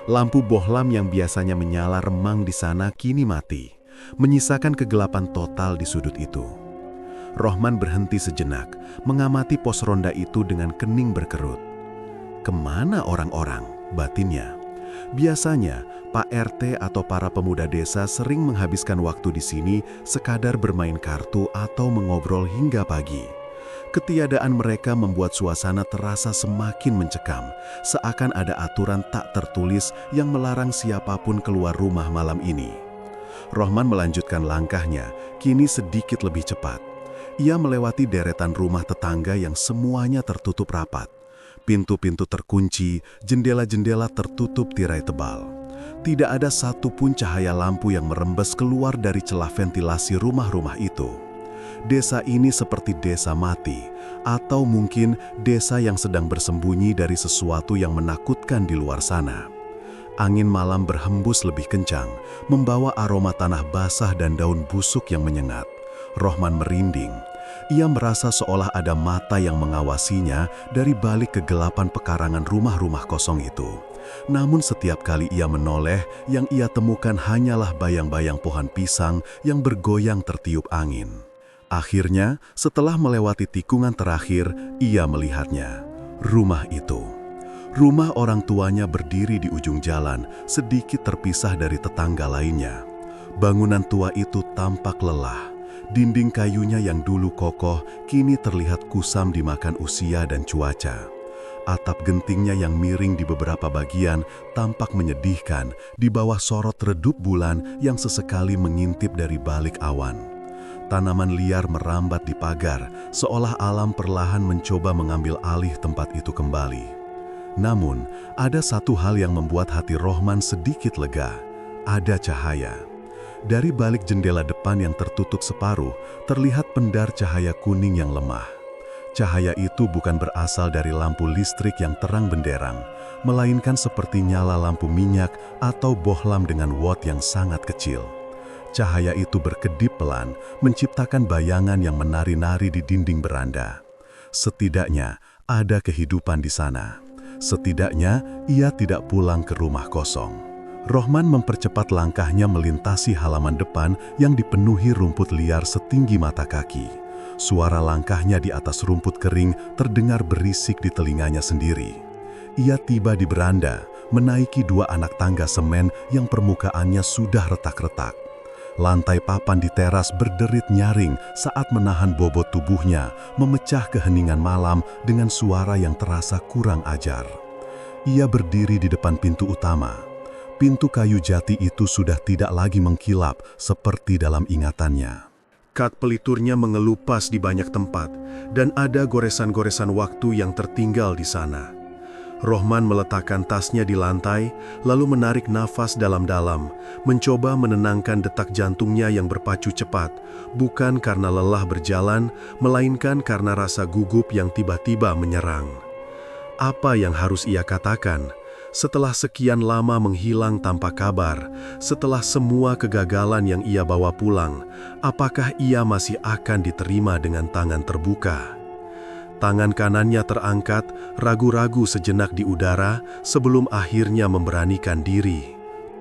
Lampu bohlam yang biasanya menyala remang di sana kini mati, menyisakan kegelapan total di sudut itu. Rohman berhenti sejenak, mengamati pos ronda itu dengan kening berkerut. Kemana orang-orang? Batinnya. Biasanya, Pak RT atau para pemuda desa sering menghabiskan waktu di sini sekadar bermain kartu atau mengobrol hingga pagi. Ketiadaan mereka membuat suasana terasa semakin mencekam, seakan ada aturan tak tertulis yang melarang siapapun keluar rumah malam ini. Rohman melanjutkan langkahnya, kini sedikit lebih cepat. Ia melewati deretan rumah tetangga yang semuanya tertutup rapat. Pintu-pintu terkunci, jendela-jendela tertutup tirai tebal. Tidak ada satupun cahaya lampu yang merembes keluar dari celah ventilasi rumah-rumah itu. Desa ini seperti desa mati, atau mungkin desa yang sedang bersembunyi dari sesuatu yang menakutkan di luar sana. Angin malam berhembus lebih kencang, membawa aroma tanah basah dan daun busuk yang menyengat. Rohman merinding. Ia merasa seolah ada mata yang mengawasinya dari balik kegelapan pekarangan rumah-rumah kosong itu. Namun setiap kali ia menoleh, yang ia temukan hanyalah bayang-bayang pohon pisang yang bergoyang tertiup angin. Akhirnya, setelah melewati tikungan terakhir, ia melihatnya. Rumah itu. Rumah orang tuanya berdiri di ujung jalan, sedikit terpisah dari tetangga lainnya. Bangunan tua itu tampak lelah. Dinding kayunya yang dulu kokoh, kini terlihat kusam dimakan usia dan cuaca. Atap gentingnya yang miring di beberapa bagian tampak menyedihkan di bawah sorot redup bulan yang sesekali mengintip dari balik awan. tanaman liar merambat di pagar, seolah alam perlahan mencoba mengambil alih tempat itu kembali. Namun, ada satu hal yang membuat hati Rohman sedikit lega. Ada cahaya. Dari balik jendela depan yang tertutup separuh, terlihat pendar cahaya kuning yang lemah. Cahaya itu bukan berasal dari lampu listrik yang terang benderang, melainkan seperti nyala lampu minyak atau bohlam dengan watt yang sangat kecil. Cahaya itu berkedip pelan, menciptakan bayangan yang menari-nari di dinding beranda. Setidaknya, ada kehidupan di sana. Setidaknya, ia tidak pulang ke rumah kosong. Rohman mempercepat langkahnya melintasi halaman depan yang dipenuhi rumput liar setinggi mata kaki. Suara langkahnya di atas rumput kering terdengar berisik di telinganya sendiri. Ia tiba di beranda, menaiki 2 anak tangga semen yang permukaannya sudah retak-retak. Lantai papan di teras berderit nyaring saat menahan bobot tubuhnya, memecah keheningan malam dengan suara yang terasa kurang ajar. Ia berdiri di depan pintu utama. Pintu kayu jati itu sudah tidak lagi mengkilap seperti dalam ingatannya. Kat peliturnya mengelupas di banyak tempat, dan ada goresan-goresan waktu yang tertinggal di sana. Rohman meletakkan tasnya di lantai, lalu menarik nafas dalam-dalam, mencoba menenangkan detak jantungnya yang berpacu cepat, bukan karena lelah berjalan, melainkan karena rasa gugup yang tiba-tiba menyerang. Apa yang harus ia katakan? Setelah sekian lama menghilang tanpa kabar, setelah semua kegagalan yang ia bawa pulang, apakah ia masih akan diterima dengan tangan terbuka? Tangan kanannya terangkat, ragu-ragu sejenak di udara sebelum akhirnya memberanikan diri.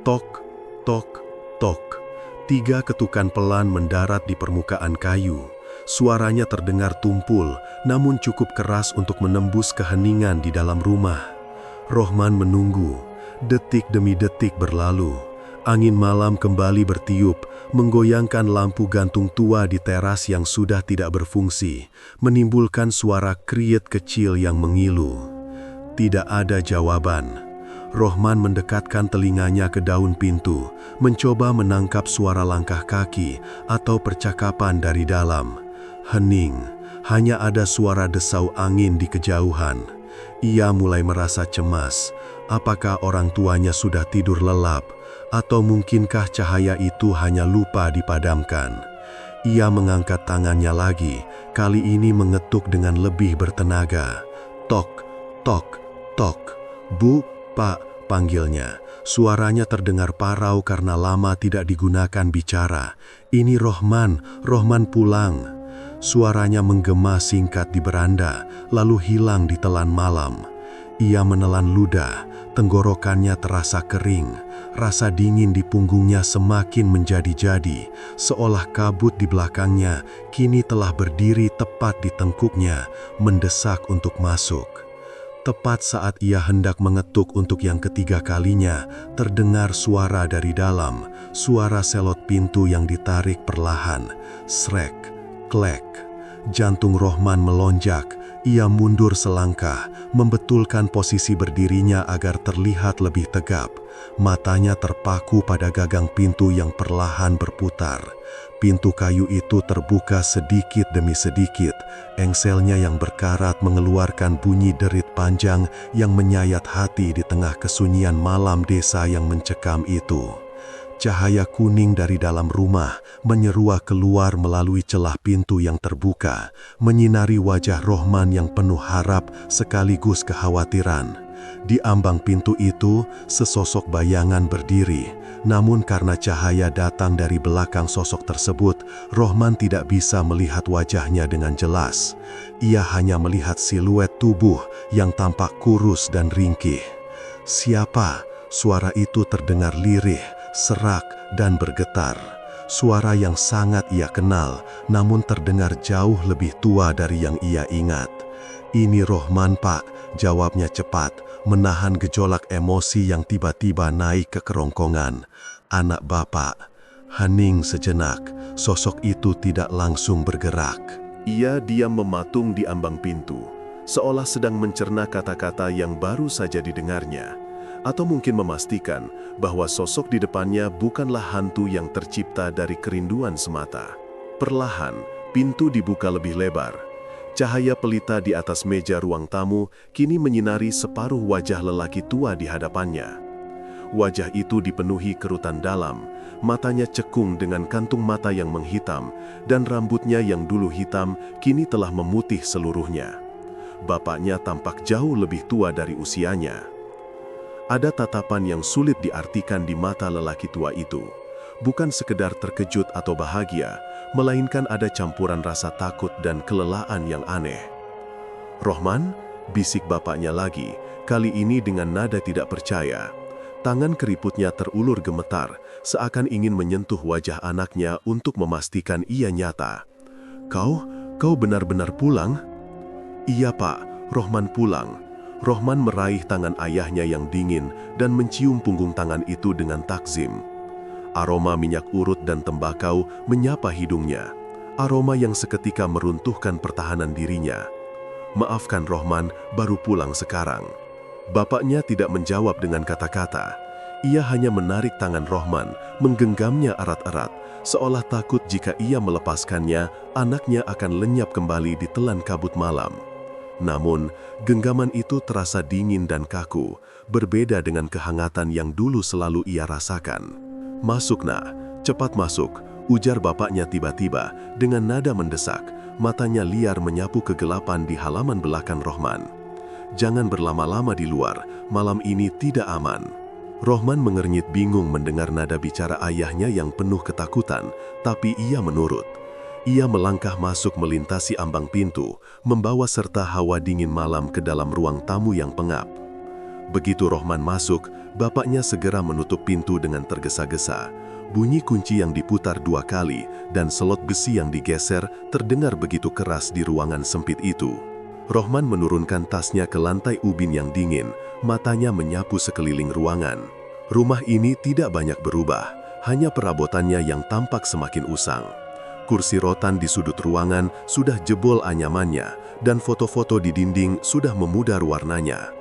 Tok, tok, tok. 3 ketukan pelan mendarat di permukaan kayu. Suaranya terdengar tumpul, namun cukup keras untuk menembus keheningan di dalam rumah. Rohman menunggu. Detik demi detik berlalu. Angin malam kembali bertiup, menggoyangkan lampu gantung tua di teras yang sudah tidak berfungsi, menimbulkan suara kriet kecil yang mengilu. Tidak ada jawaban. Rohman mendekatkan telinganya ke daun pintu, mencoba menangkap suara langkah kaki atau percakapan dari dalam. Hening, hanya ada suara desau angin di kejauhan. Ia mulai merasa cemas. Apakah orang tuanya sudah tidur lelap? Atau mungkinkah cahaya itu hanya lupa dipadamkan? Ia mengangkat tangannya lagi, kali ini mengetuk dengan lebih bertenaga. Tok, tok, tok. Bu, Pak, panggilnya. Suaranya terdengar parau karena lama tidak digunakan bicara. Ini Rohman, Rohman pulang. Suaranya menggema singkat di beranda, lalu hilang di telan malam. Ia menelan ludah, tenggorokannya terasa kering. Rasa dingin di punggungnya semakin menjadi-jadi, seolah kabut di belakangnya kini telah berdiri tepat di tengkuknya, mendesak untuk masuk. Tepat saat ia hendak mengetuk untuk yang ketiga kalinya, terdengar suara dari dalam, suara selot pintu yang ditarik perlahan. Srek, klek. Jantung Rohman melonjak. Ia mundur selangkah, membetulkan posisi berdirinya agar terlihat lebih tegap. Matanya terpaku pada gagang pintu yang perlahan berputar. Pintu kayu itu terbuka sedikit demi sedikit. Engselnya yang berkarat mengeluarkan bunyi derit panjang yang menyayat hati di tengah kesunyian malam desa yang mencekam itu. Cahaya kuning dari dalam rumah menyeruak keluar melalui celah pintu yang terbuka, menyinari wajah Rohman yang penuh harap sekaligus kekhawatiran. Di ambang pintu itu, sesosok bayangan berdiri. Namun karena cahaya datang dari belakang sosok tersebut, Rohman tidak bisa melihat wajahnya dengan jelas. Ia hanya melihat siluet tubuh yang tampak kurus dan ringkih. Siapa? Suara itu terdengar lirih, serak, dan bergetar. Suara yang sangat ia kenal, namun terdengar jauh lebih tua dari yang ia ingat. "Ini Rohman, Pak," jawabnya cepat, menahan gejolak emosi yang tiba-tiba naik ke kerongkongan. "Anak Bapak." Hening sejenak, sosok itu tidak langsung bergerak. Ia diam mematung di ambang pintu, seolah sedang mencerna kata-kata yang baru saja didengarnya. Atau mungkin memastikan bahwa sosok di depannya bukanlah hantu yang tercipta dari kerinduan semata. Perlahan, pintu dibuka lebih lebar. Cahaya pelita di atas meja ruang tamu kini menyinari separuh wajah lelaki tua di hadapannya. Wajah itu dipenuhi kerutan dalam, matanya cekung dengan kantung mata yang menghitam, dan rambutnya yang dulu hitam kini telah memutih seluruhnya. Bapaknya tampak jauh lebih tua dari usianya. Ada tatapan yang sulit diartikan di mata lelaki tua itu. Bukan sekedar terkejut atau bahagia, melainkan ada campuran rasa takut dan kelelahan yang aneh. "Rohman," bisik bapaknya lagi, kali ini dengan nada tidak percaya. Tangan keriputnya terulur gemetar, seakan ingin menyentuh wajah anaknya untuk memastikan ia nyata. Kau benar-benar pulang?" "Iya Pak, Rohman pulang." Rohman meraih tangan ayahnya yang dingin dan mencium punggung tangan itu dengan takzim. Aroma minyak urut dan tembakau menyapa hidungnya, aroma yang seketika meruntuhkan pertahanan dirinya. "Maafkan Rohman, baru pulang sekarang." Bapaknya tidak menjawab dengan kata-kata. Ia hanya menarik tangan Rohman, menggenggamnya erat-erat, seolah takut jika ia melepaskannya, anaknya akan lenyap kembali di telan kabut malam. Namun, genggaman itu terasa dingin dan kaku, berbeda dengan kehangatan yang dulu selalu ia rasakan. "Masuk nak, cepat masuk," ujar bapaknya tiba-tiba dengan nada mendesak, matanya liar menyapu kegelapan di halaman belakang Rohman. "Jangan berlama-lama di luar, malam ini tidak aman." Rohman mengernyit bingung mendengar nada bicara ayahnya yang penuh ketakutan, tapi ia menurut. Ia melangkah masuk melintasi ambang pintu, membawa serta hawa dingin malam ke dalam ruang tamu yang pengap. Begitu Rohman masuk, bapaknya segera menutup pintu dengan tergesa-gesa. Bunyi kunci yang diputar 2 kali dan selot besi yang digeser terdengar begitu keras di ruangan sempit itu. Rohman menurunkan tasnya ke lantai ubin yang dingin, matanya menyapu sekeliling ruangan. Rumah ini tidak banyak berubah, hanya perabotannya yang tampak semakin usang. Kursi rotan di sudut ruangan sudah jebol anyamannya, dan foto-foto di dinding sudah memudar warnanya.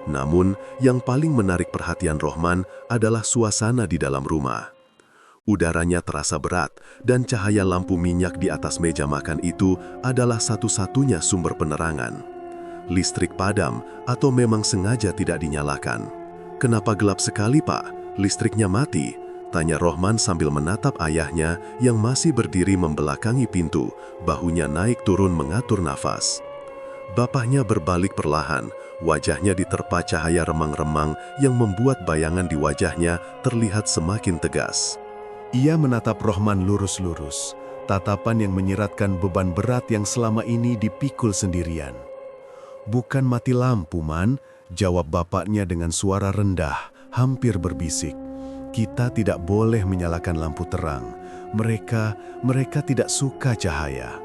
Namun, yang paling menarik perhatian Rohman adalah suasana di dalam rumah. Udaranya terasa berat, dan cahaya lampu minyak di atas meja makan itu adalah satu-satunya sumber penerangan. Listrik padam atau memang sengaja tidak dinyalakan? "Kenapa gelap sekali, Pak? Listriknya mati?" tanya Rohman sambil menatap ayahnya yang masih berdiri membelakangi pintu, bahunya naik turun mengatur nafas. Bapaknya berbalik perlahan, wajahnya diterpa cahaya remang-remang yang membuat bayangan di wajahnya terlihat semakin tegas. Ia menatap Rohman lurus-lurus, tatapan yang menyiratkan beban berat yang selama ini dipikul sendirian. "Bukan mati lampu, Man," jawab bapaknya dengan suara rendah, hampir berbisik. "Kita tidak boleh menyalakan lampu terang. Mereka tidak suka cahaya."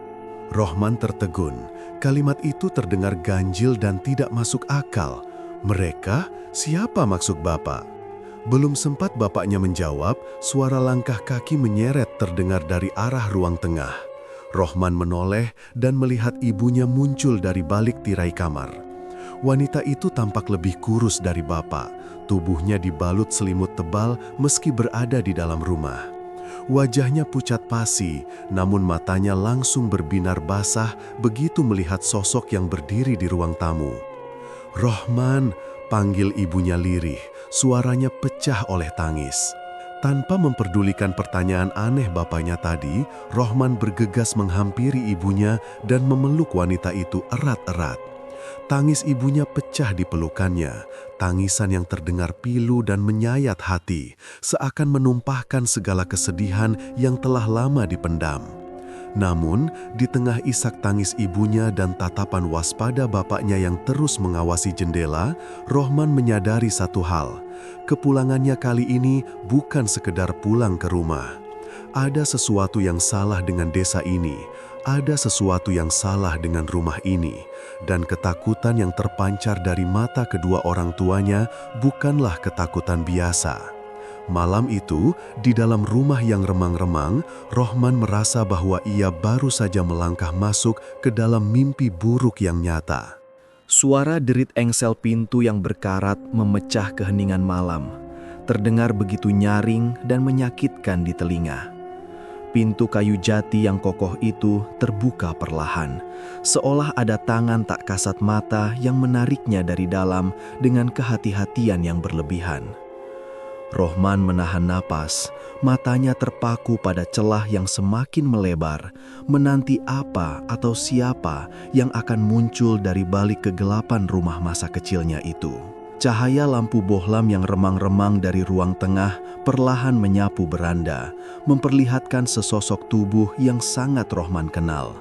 Rohman tertegun. Kalimat itu terdengar ganjil dan tidak masuk akal. "Mereka? Siapa maksud bapak?" Belum sempat bapaknya menjawab, suara langkah kaki menyeret terdengar dari arah ruang tengah. Rohman menoleh dan melihat ibunya muncul dari balik tirai kamar. Wanita itu tampak lebih kurus dari bapak, tubuhnya dibalut selimut tebal meski berada di dalam rumah. Wajahnya pucat pasi, namun matanya langsung berbinar basah begitu melihat sosok yang berdiri di ruang tamu. "Rohman," panggil ibunya lirih, suaranya pecah oleh tangis. Tanpa memperdulikan pertanyaan aneh bapaknya tadi, Rohman bergegas menghampiri ibunya dan memeluk wanita itu erat-erat. Tangis ibunya pecah di pelukannya, tangisan yang terdengar pilu dan menyayat hati, seakan menumpahkan segala kesedihan yang telah lama dipendam. Namun, di tengah isak tangis ibunya dan tatapan waspada bapaknya yang terus mengawasi jendela, Rohman menyadari satu hal. Kepulangannya kali ini bukan sekedar pulang ke rumah. Ada sesuatu yang salah dengan desa ini, ada sesuatu yang salah dengan rumah ini, dan ketakutan yang terpancar dari mata kedua orang tuanya bukanlah ketakutan biasa. Malam itu, di dalam rumah yang remang-remang, Rohman merasa bahwa ia baru saja melangkah masuk ke dalam mimpi buruk yang nyata. Suara derit engsel pintu yang berkarat memecah keheningan malam, terdengar begitu nyaring dan menyakitkan di telinga. pintu kayu jati yang kokoh itu terbuka perlahan, seolah ada tangan tak kasat mata yang menariknya dari dalam dengan kehati-hatian yang berlebihan. Rohman menahan napas, matanya terpaku pada celah yang semakin melebar, menanti apa atau siapa yang akan muncul dari balik kegelapan rumah masa kecilnya itu. Cahaya lampu bohlam yang remang-remang dari ruang tengah perlahan menyapu beranda, memperlihatkan sesosok tubuh yang sangat Rohman kenal.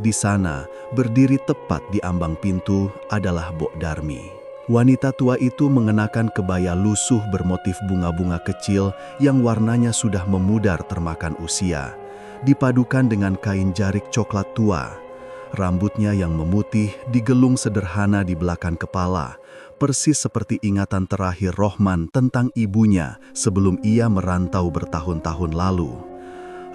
Di sana, berdiri tepat di ambang pintu adalah Bok Darmi. Wanita tua itu mengenakan kebaya lusuh bermotif bunga-bunga kecil yang warnanya sudah memudar termakan usia, dipadukan dengan kain jarik coklat tua. Rambutnya yang memutih digelung sederhana di belakang kepala, persis seperti ingatan terakhir Rohman tentang ibunya sebelum ia merantau bertahun-tahun lalu.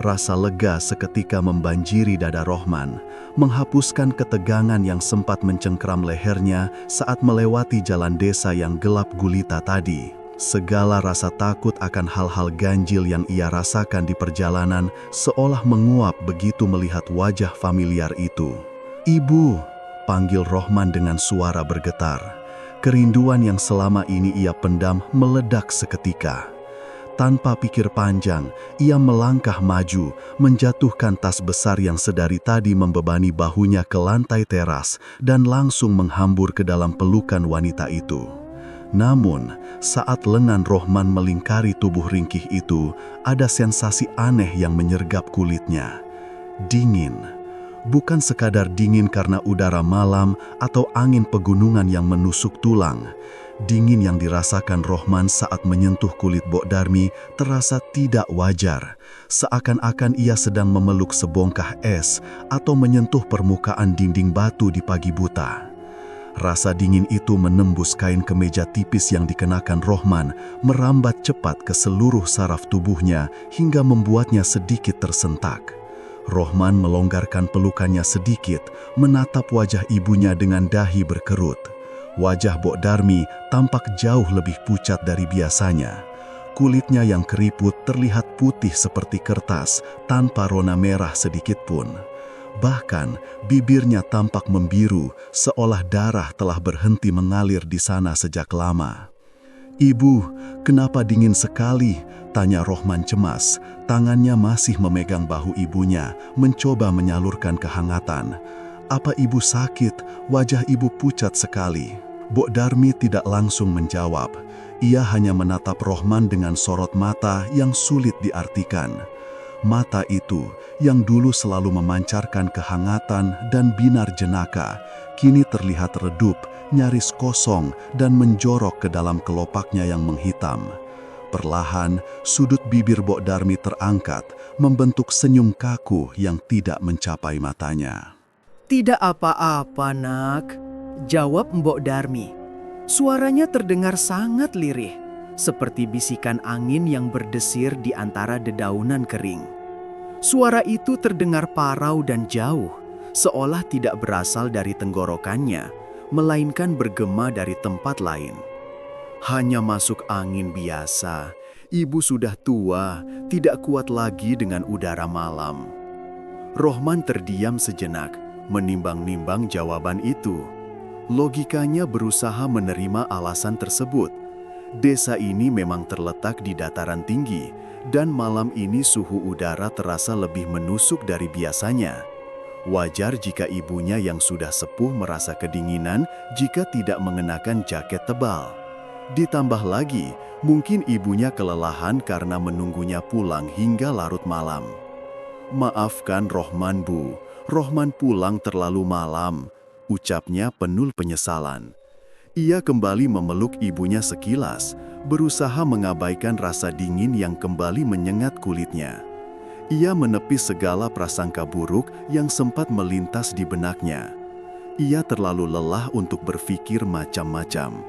Rasa lega seketika membanjiri dada Rohman, menghapuskan ketegangan yang sempat mencengkram lehernya saat melewati jalan desa yang gelap gulita tadi. Segala rasa takut akan hal-hal ganjil yang ia rasakan di perjalanan seolah menguap begitu melihat wajah familiar itu. "Ibu," panggil Rohman dengan suara bergetar. Kerinduan yang selama ini ia pendam meledak seketika. Tanpa pikir panjang, ia melangkah maju, menjatuhkan tas besar yang sedari tadi membebani bahunya ke lantai teras dan langsung menghambur ke dalam pelukan wanita itu. Namun, saat lengan Rohman melingkari tubuh ringkih itu, ada sensasi aneh yang menyergap kulitnya. Dingin. Bukan sekadar dingin karena udara malam atau angin pegunungan yang menusuk tulang. Dingin yang dirasakan Rohman saat menyentuh kulit Bok Darmi terasa tidak wajar, seakan-akan ia sedang memeluk sebongkah es atau menyentuh permukaan dinding batu di pagi buta. Rasa dingin itu menembus kain kemeja tipis yang dikenakan Rohman, merambat cepat ke seluruh saraf tubuhnya hingga membuatnya sedikit tersentak. Rohman melonggarkan pelukannya sedikit, menatap wajah ibunya dengan dahi berkerut. Wajah Bok Darmi tampak jauh lebih pucat dari biasanya. Kulitnya yang keriput terlihat putih seperti kertas, tanpa rona merah sedikit pun. Bahkan, bibirnya tampak membiru, seolah darah telah berhenti mengalir di sana sejak lama. "Ibu, kenapa dingin sekali?" tanya Rohman cemas. Tangannya masih memegang bahu ibunya, mencoba menyalurkan kehangatan. "Apa ibu sakit? Wajah ibu pucat sekali." Bok Darmi tidak langsung menjawab. Ia hanya menatap Rohman dengan sorot mata yang sulit diartikan. Mata itu, yang dulu selalu memancarkan kehangatan dan binar jenaka, kini terlihat redup, nyaris kosong dan menjorok ke dalam kelopaknya yang menghitam. Perlahan, sudut bibir Bok Darmi terangkat, membentuk senyum kaku yang tidak mencapai matanya. "Tidak apa-apa, Nak," jawab Mbok Darmi. Suaranya terdengar sangat lirih, seperti bisikan angin yang berdesir di antara dedaunan kering. Suara itu terdengar parau dan jauh, seolah tidak berasal dari tenggorokannya, melainkan bergema dari tempat lain. "Hanya masuk angin biasa. Ibu sudah tua, tidak kuat lagi dengan udara malam." Rohman terdiam sejenak, menimbang-nimbang jawaban itu. Logikanya berusaha menerima alasan tersebut. Desa ini memang terletak di dataran tinggi, dan malam ini suhu udara terasa lebih menusuk dari biasanya. Wajar jika ibunya yang sudah sepuh merasa kedinginan jika tidak mengenakan jaket tebal. Ditambah lagi, mungkin ibunya kelelahan karena menunggunya pulang hingga larut malam. "Maafkan Rohman, Bu. Rohman pulang terlalu malam," ucapnya penuh penyesalan. Ia kembali memeluk ibunya sekilas, berusaha mengabaikan rasa dingin yang kembali menyengat kulitnya. Ia menepis segala prasangka buruk yang sempat melintas di benaknya. Ia terlalu lelah untuk berpikir macam-macam.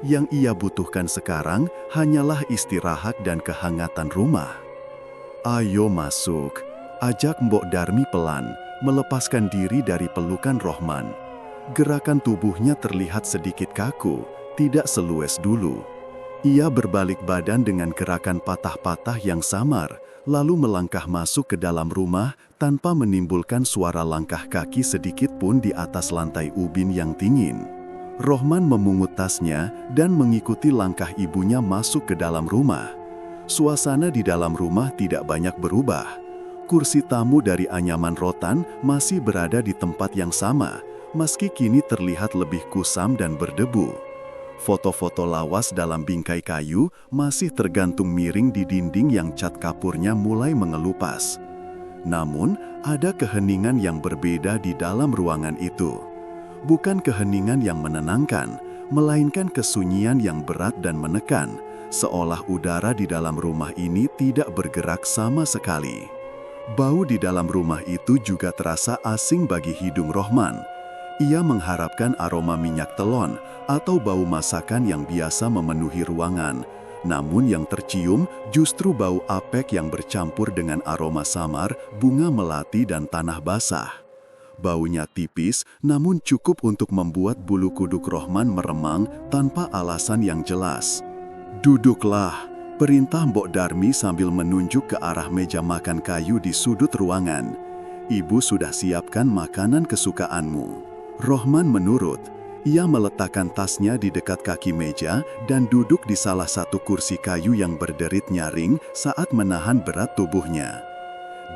Yang ia butuhkan sekarang hanyalah istirahat dan kehangatan rumah. "Ayo masuk," ajak Mbok Darmi pelan, melepaskan diri dari pelukan Rohman. Gerakan tubuhnya terlihat sedikit kaku, tidak seluas dulu. Ia berbalik badan dengan gerakan patah-patah yang samar, lalu melangkah masuk ke dalam rumah tanpa menimbulkan suara langkah kaki sedikit pun di atas lantai ubin yang dingin. Rohman memungut tasnya dan mengikuti langkah ibunya masuk ke dalam rumah. Suasana di dalam rumah tidak banyak berubah. Kursi tamu dari anyaman rotan masih berada di tempat yang sama, meski kini terlihat lebih kusam dan berdebu. Foto-foto lawas dalam bingkai kayu masih tergantung miring di dinding yang cat kapurnya mulai mengelupas. Namun, ada keheningan yang berbeda di dalam ruangan itu. Bukan keheningan yang menenangkan, melainkan kesunyian yang berat dan menekan, seolah udara di dalam rumah ini tidak bergerak sama sekali. Bau di dalam rumah itu juga terasa asing bagi hidung Rohman. Ia mengharapkan aroma minyak telon atau bau masakan yang biasa memenuhi ruangan. Namun yang tercium justru bau apek yang bercampur dengan aroma samar, bunga melati dan tanah basah. Baunya tipis namun cukup untuk membuat bulu kuduk Rohman meremang tanpa alasan yang jelas. "Duduklah," perintah Mbok Darmi sambil menunjuk ke arah meja makan kayu di sudut ruangan. "Ibu sudah siapkan makanan kesukaanmu." Rohman menurut. Ia meletakkan tasnya di dekat kaki meja dan duduk di salah satu kursi kayu yang berderit nyaring saat menahan berat tubuhnya.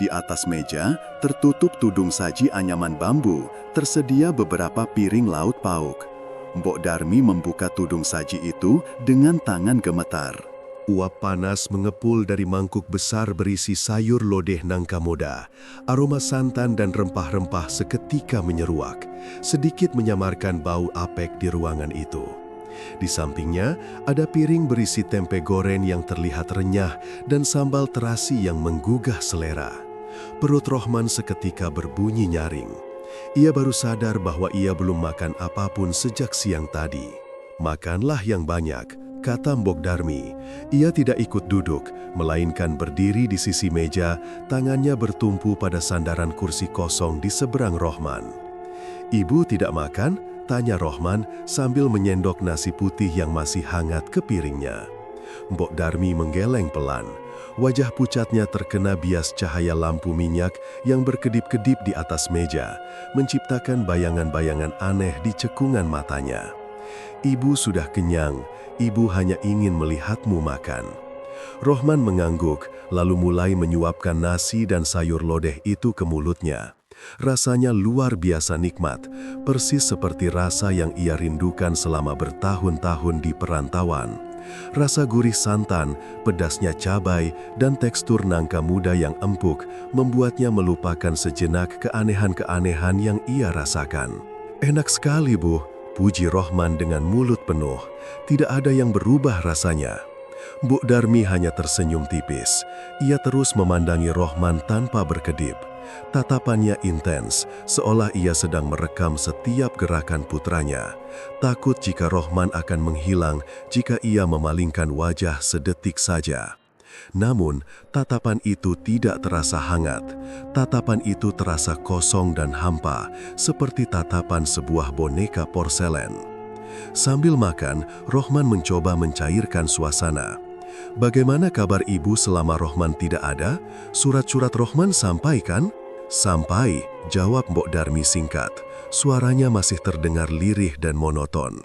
Di atas meja, tertutup tudung saji anyaman bambu, tersedia beberapa piring laut pauk. Mbok Darmi membuka tudung saji itu dengan tangan gemetar. Uap panas mengepul dari mangkuk besar berisi sayur lodeh nangka muda. Aroma santan dan rempah-rempah seketika menyeruak, sedikit menyamarkan bau apek di ruangan itu. Di sampingnya, ada piring berisi tempe goreng yang terlihat renyah dan sambal terasi yang menggugah selera. Perut Rohman seketika berbunyi nyaring. Ia baru sadar bahwa ia belum makan apapun sejak siang tadi. "Makanlah yang banyak," kata Mbok Darmi. Ia tidak ikut duduk, melainkan berdiri di sisi meja, tangannya bertumpu pada sandaran kursi kosong di seberang Rohman. "Ibu tidak makan?" tanya Rohman sambil menyendok nasi putih yang masih hangat ke piringnya. Mbok Darmi menggeleng pelan. Wajah pucatnya terkena bias cahaya lampu minyak yang berkedip-kedip di atas meja, menciptakan bayangan-bayangan aneh di cekungan matanya. "Ibu sudah kenyang, ibu hanya ingin melihatmu makan." Rohman mengangguk, lalu mulai menyuapkan nasi dan sayur lodeh itu ke mulutnya. Rasanya luar biasa nikmat, persis seperti rasa yang ia rindukan selama bertahun-tahun di perantauan. Rasa gurih santan, pedasnya cabai, dan tekstur nangka muda yang empuk membuatnya melupakan sejenak keanehan-keanehan yang ia rasakan. "Enak sekali, Bu," puji Rohman dengan mulut penuh. Tidak ada yang berubah rasanya. Mbok Darmi hanya tersenyum tipis. Ia terus memandangi Rohman tanpa berkedip. Tatapannya intens, seolah ia sedang merekam setiap gerakan putranya. Takut jika Rohman akan menghilang jika ia memalingkan wajah sedetik saja. Namun, tatapan itu tidak terasa hangat. Tatapan itu terasa kosong dan hampa, seperti tatapan sebuah boneka porselen. Sambil makan, Rohman mencoba mencairkan suasana. "Bagaimana kabar ibu selama Rohman tidak ada? Surat-surat Rohman sampai kan?" "Sampai," jawab Mbok Darmi singkat. Suaranya masih terdengar lirih dan monoton.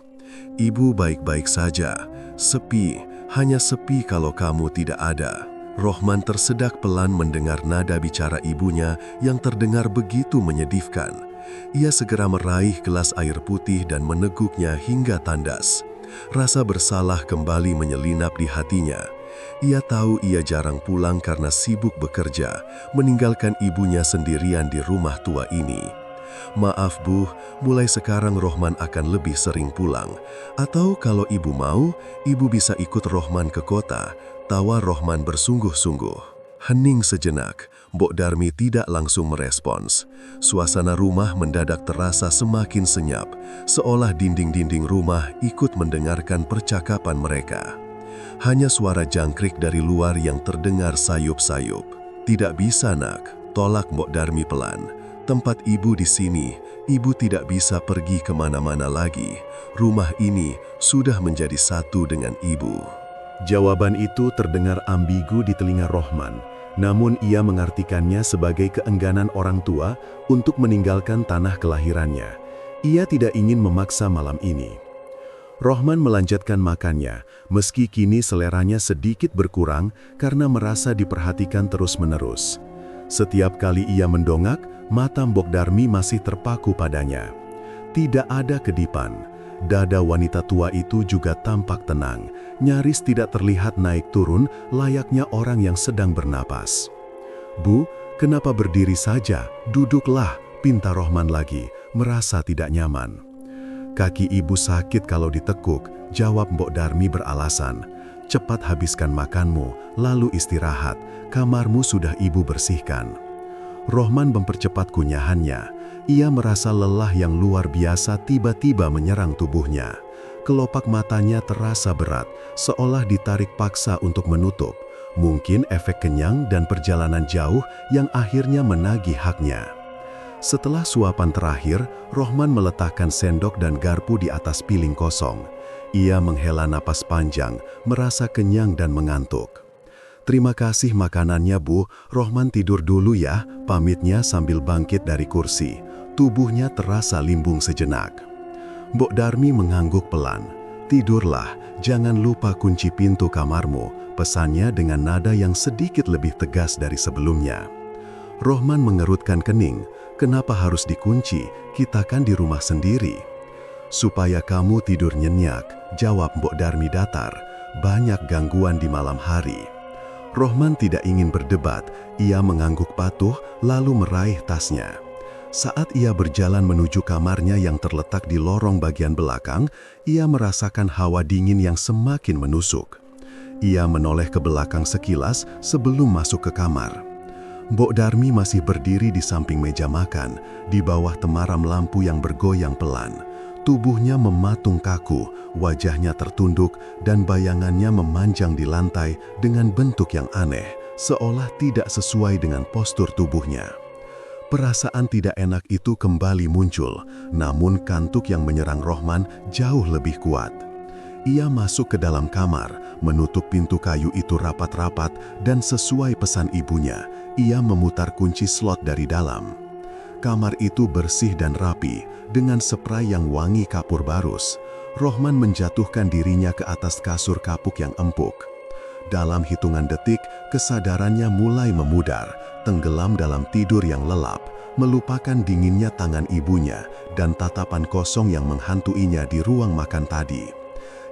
"Ibu baik-baik saja. Sepi, hanya sepi kalau kamu tidak ada." Rohman tersedak pelan mendengar nada bicara ibunya yang terdengar begitu menyedihkan. Ia segera meraih gelas air putih dan meneguknya hingga tandas. Rasa bersalah kembali menyelinap di hatinya. Ia tahu ia jarang pulang karena sibuk bekerja, meninggalkan ibunya sendirian di rumah tua ini. "Maaf Bu, mulai sekarang Rohman akan lebih sering pulang. Atau kalau ibu mau, ibu bisa ikut Rohman ke kota," tawar Rohman bersungguh-sungguh. Hening sejenak, Mbok Darmi tidak langsung merespons. Suasana rumah mendadak terasa semakin senyap, seolah dinding-dinding rumah ikut mendengarkan percakapan mereka. Hanya suara jangkrik dari luar yang terdengar sayup-sayup. "Tidak bisa, Nak," tolak Mbok Darmi pelan. "Tempat ibu di sini, ibu tidak bisa pergi kemana-mana lagi. Rumah ini sudah menjadi satu dengan ibu." Jawaban itu terdengar ambigu di telinga Rohman. Namun ia mengartikannya sebagai keengganan orang tua untuk meninggalkan tanah kelahirannya. Ia tidak ingin memaksa malam ini. Rohman melanjutkan makannya, meski kini seleranya sedikit berkurang karena merasa diperhatikan terus-menerus. Setiap kali ia mendongak, mata Mbok Darmi masih terpaku padanya. Tidak ada kedipan. Dada wanita tua itu juga tampak tenang, nyaris tidak terlihat naik turun layaknya orang yang sedang bernapas. "Bu, kenapa berdiri saja? Duduklah," pinta Rohman lagi, merasa tidak nyaman. "Kaki ibu sakit kalau ditekuk," jawab Mbok Darmi beralasan. "Cepat habiskan makanmu, lalu istirahat. Kamarmu sudah ibu bersihkan." Rohman mempercepat kunyahannya. Ia merasa lelah yang luar biasa tiba-tiba menyerang tubuhnya. Kelopak matanya terasa berat, seolah ditarik paksa untuk menutup. Mungkin efek kenyang dan perjalanan jauh yang akhirnya menagih haknya. Setelah suapan terakhir, Rohman meletakkan sendok dan garpu di atas piring kosong. Ia menghela napas panjang, merasa kenyang dan mengantuk. "Terima kasih makanannya, Bu. Rohman tidur dulu ya," pamitnya sambil bangkit dari kursi. Tubuhnya terasa limbung sejenak. Mbok Darmi mengangguk pelan. "Tidurlah, jangan lupa kunci pintu kamarmu," pesannya dengan nada yang sedikit lebih tegas dari sebelumnya. Rohman mengerutkan kening. "Kenapa harus dikunci? Kita kan di rumah sendiri." "Supaya kamu tidur nyenyak," jawab Mbok Darmi datar. "Banyak gangguan di malam hari." Rohman tidak ingin berdebat. Ia mengangguk patuh lalu meraih tasnya. Saat ia berjalan menuju kamarnya yang terletak di lorong bagian belakang, ia merasakan hawa dingin yang semakin menusuk. Ia menoleh ke belakang sekilas sebelum masuk ke kamar. Mbok Darmi masih berdiri di samping meja makan, di bawah temaram lampu yang bergoyang pelan. Tubuhnya mematung kaku, wajahnya tertunduk, dan bayangannya memanjang di lantai dengan bentuk yang aneh, seolah tidak sesuai dengan postur tubuhnya. Perasaan tidak enak itu kembali muncul, namun kantuk yang menyerang Rohman jauh lebih kuat. Ia masuk ke dalam kamar, menutup pintu kayu itu rapat-rapat, dan sesuai pesan ibunya, ia memutar kunci slot dari dalam. Kamar itu bersih dan rapi, dengan spray yang wangi kapur barus. Rohman menjatuhkan dirinya ke atas kasur kapuk yang empuk. Dalam hitungan detik, kesadarannya mulai memudar, tenggelam dalam tidur yang lelap, melupakan dinginnya tangan ibunya dan tatapan kosong yang menghantuinya di ruang makan tadi.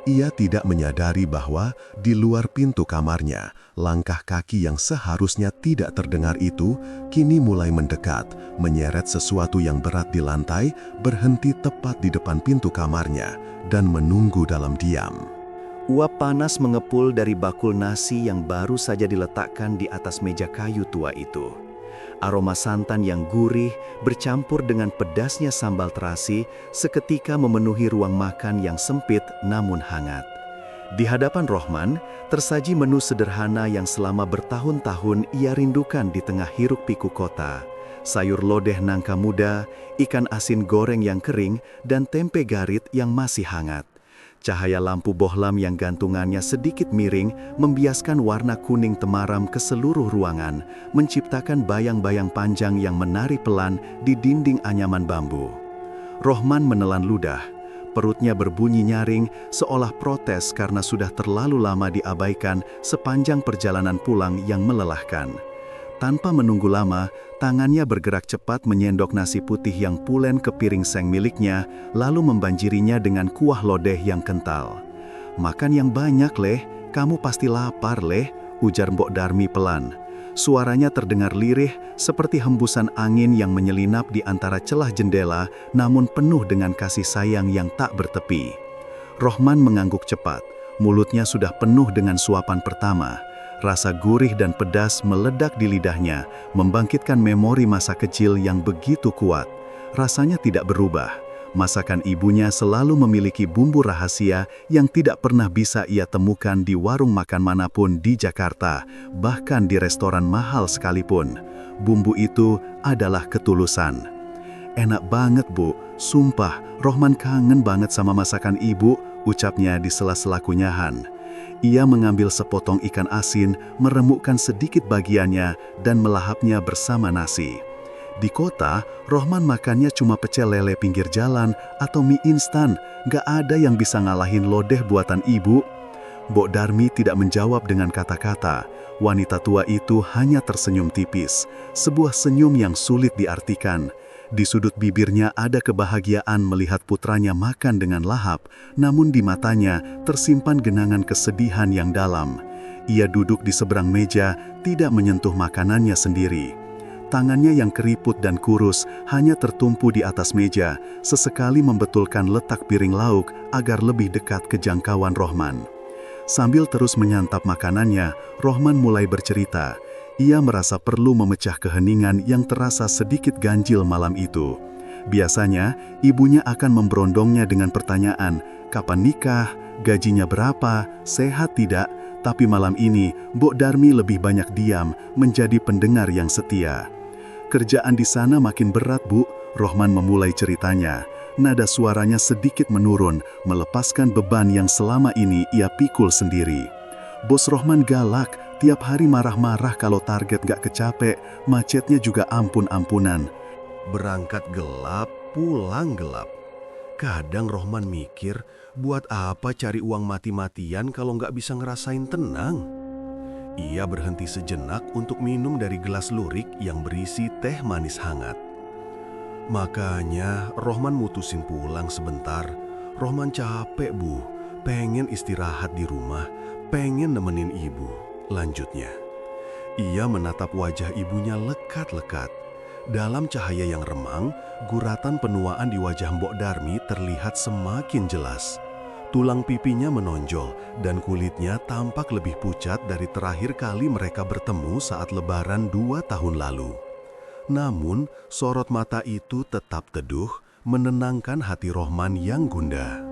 Ia tidak menyadari bahwa di luar pintu kamarnya, langkah kaki yang seharusnya tidak terdengar itu kini mulai mendekat, menyeret sesuatu yang berat di lantai, berhenti tepat di depan pintu kamarnya, dan menunggu dalam diam. Uap panas mengepul dari bakul nasi yang baru saja diletakkan di atas meja kayu tua itu. Aroma santan yang gurih bercampur dengan pedasnya sambal terasi seketika memenuhi ruang makan yang sempit namun hangat. Di hadapan Rohman, tersaji menu sederhana yang selama bertahun-tahun ia rindukan di tengah hiruk-pikuk kota. Sayur lodeh nangka muda, ikan asin goreng yang kering, dan tempe garit yang masih hangat. Cahaya lampu bohlam yang gantungannya sedikit miring membiaskan warna kuning temaram ke seluruh ruangan, menciptakan bayang-bayang panjang yang menari pelan di dinding anyaman bambu. Rohman menelan ludah. Perutnya berbunyi nyaring seolah protes karena sudah terlalu lama diabaikan sepanjang perjalanan pulang yang melelahkan. Tanpa menunggu lama, tangannya bergerak cepat menyendok nasi putih yang pulen ke piring seng miliknya, lalu membanjirinya dengan kuah lodeh yang kental. "Makan yang banyak, Leh. Kamu pasti lapar, Leh," ujar Mbok Darmi pelan. Suaranya terdengar lirih seperti hembusan angin yang menyelinap di antara celah jendela, namun penuh dengan kasih sayang yang tak bertepi. Rohman mengangguk cepat. Mulutnya sudah penuh dengan suapan pertama. Rasa gurih dan pedas meledak di lidahnya, membangkitkan memori masa kecil yang begitu kuat. Rasanya tidak berubah. Masakan ibunya selalu memiliki bumbu rahasia yang tidak pernah bisa ia temukan di warung makan manapun di Jakarta, bahkan di restoran mahal sekalipun. Bumbu itu adalah ketulusan. "Enak banget, Bu. Sumpah, Rohman kangen banget sama masakan ibu," ucapnya di sela-sela kunyahan. Ia mengambil sepotong ikan asin, meremukkan sedikit bagiannya, dan melahapnya bersama nasi. Di kota, Rohman makannya cuma pecel lele pinggir jalan atau mie instan. Gak ada yang bisa ngalahin lodeh buatan ibu. Mbok Darmi tidak menjawab dengan kata-kata. Wanita tua itu hanya tersenyum tipis, sebuah senyum yang sulit diartikan. Di sudut bibirnya ada kebahagiaan melihat putranya makan dengan lahap, namun di matanya tersimpan genangan kesedihan yang dalam. Ia duduk di seberang meja, tidak menyentuh makanannya sendiri. Tangannya yang keriput dan kurus hanya tertumpu di atas meja, sesekali membetulkan letak piring lauk agar lebih dekat ke jangkauan Rohman. Sambil terus menyantap makanannya, Rohman mulai bercerita. Ia merasa perlu memecah keheningan yang terasa sedikit ganjil malam itu. Biasanya, ibunya akan memberondongnya dengan pertanyaan, kapan nikah, gajinya berapa, sehat tidak, tapi malam ini, Mbok Darmi lebih banyak diam, menjadi pendengar yang setia. Kerjaan di sana makin berat, Bu. Rohman memulai ceritanya. Nada suaranya sedikit menurun, melepaskan beban yang selama ini ia pikul sendiri. Bos Rohman galak, tiap hari marah-marah kalau target gak kecapek, macetnya juga ampun-ampunan. Berangkat gelap, pulang gelap. Kadang Rohman mikir, buat apa cari uang mati-matian kalau nggak bisa ngerasain tenang? Ia berhenti sejenak untuk minum dari gelas lurik yang berisi teh manis hangat. Makanya Rohman mutusin pulang sebentar. Rohman capek, Bu. Pengen istirahat di rumah, pengen nemenin ibu. Lanjutnya, ia menatap wajah ibunya lekat-lekat. Dalam cahaya yang remang, guratan penuaan di wajah Mbok Darmi terlihat semakin jelas. Tulang pipinya menonjol dan kulitnya tampak lebih pucat dari terakhir kali mereka bertemu saat lebaran 2 tahun lalu. Namun, sorot mata itu tetap teduh, menenangkan hati Rohman yang gundah.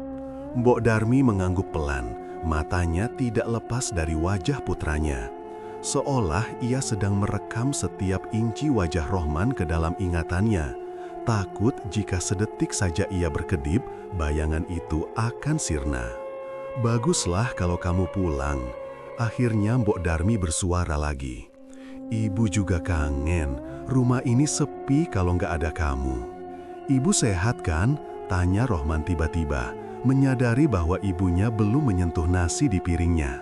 Mbok Darmi mengangguk pelan, matanya tidak lepas dari wajah putranya. Seolah ia sedang merekam setiap inci wajah Rohman ke dalam ingatannya. Takut jika sedetik saja ia berkedip, bayangan itu akan sirna. Baguslah kalau kamu pulang. Akhirnya Mbok Darmi bersuara lagi. Ibu juga kangen, rumah ini sepi kalau nggak ada kamu. Ibu sehat kan? Tanya Rohman tiba-tiba, menyadari bahwa ibunya belum menyentuh nasi di piringnya.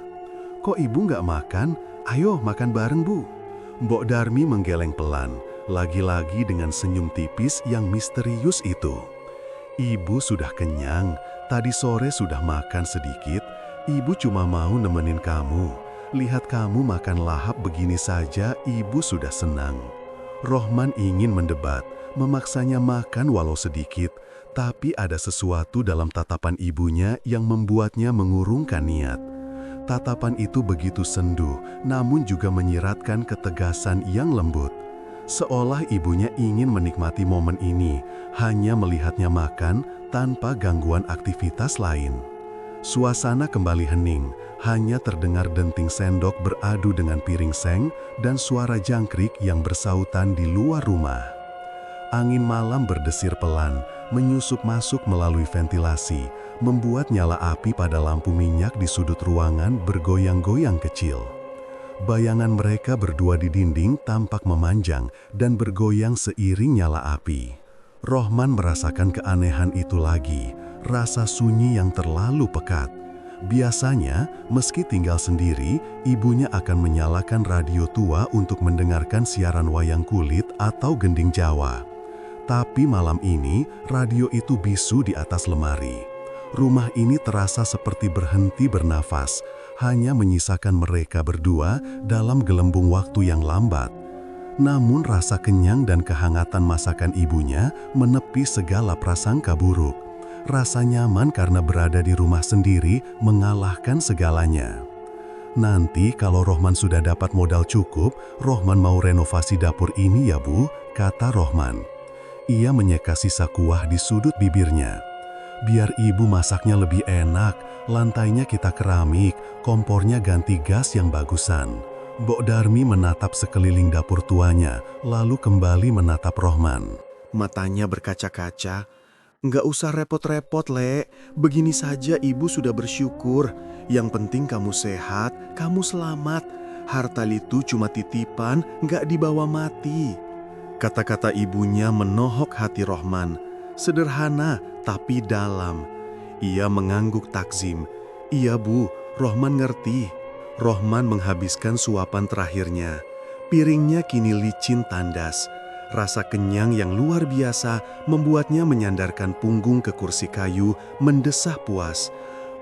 Kok ibu nggak makan? Ayo makan bareng, Bu. Mbok Darmi menggeleng pelan, lagi-lagi dengan senyum tipis yang misterius itu. Ibu sudah kenyang, tadi sore sudah makan sedikit, ibu cuma mau nemenin kamu. Lihat kamu makan lahap begini saja, ibu sudah senang. Rohman ingin mendebat, memaksanya makan walau sedikit, tapi ada sesuatu dalam tatapan ibunya yang membuatnya mengurungkan niat. Tatapan itu begitu sendu, namun juga menyiratkan ketegasan yang lembut. Seolah ibunya ingin menikmati momen ini, hanya melihatnya makan tanpa gangguan aktivitas lain. Suasana kembali hening, hanya terdengar denting sendok beradu dengan piring seng dan suara jangkrik yang bersautan di luar rumah. Angin malam berdesir pelan, menyusup masuk melalui ventilasi, membuat nyala api pada lampu minyak di sudut ruangan bergoyang-goyang kecil. Bayangan mereka berdua di dinding tampak memanjang dan bergoyang seiring nyala api. Rohman merasakan keanehan itu lagi, rasa sunyi yang terlalu pekat. Biasanya, meski tinggal sendiri, ibunya akan menyalakan radio tua untuk mendengarkan siaran wayang kulit atau gending Jawa. Tapi malam ini, radio itu bisu di atas lemari. Rumah ini terasa seperti berhenti bernafas, hanya menyisakan mereka berdua dalam gelembung waktu yang lambat. Namun rasa kenyang dan kehangatan masakan ibunya menepi segala prasangka buruk. Rasa nyaman karena berada di rumah sendiri mengalahkan segalanya. Nanti kalau Rohman sudah dapat modal cukup, Rohman mau renovasi dapur ini ya, Bu, kata Rohman. Ia menyeka sisa kuah di sudut bibirnya. Biar ibu masaknya lebih enak, lantainya kita keramik, kompornya ganti gas yang bagusan. Mbok Darmi menatap sekeliling dapur tuanya, lalu kembali menatap Rohman. Matanya berkaca-kaca. Nggak usah repot-repot, Le. Begini saja ibu sudah bersyukur. Yang penting kamu sehat, kamu selamat. Harta itu cuma titipan, nggak dibawa mati. Kata-kata ibunya menohok hati Rohman. Sederhana, tapi dalam. Ia mengangguk takzim. Iya bu, Rohman ngerti. Rohman menghabiskan suapan terakhirnya. Piringnya kini licin tandas. Rasa kenyang yang luar biasa membuatnya menyandarkan punggung ke kursi kayu, mendesah puas.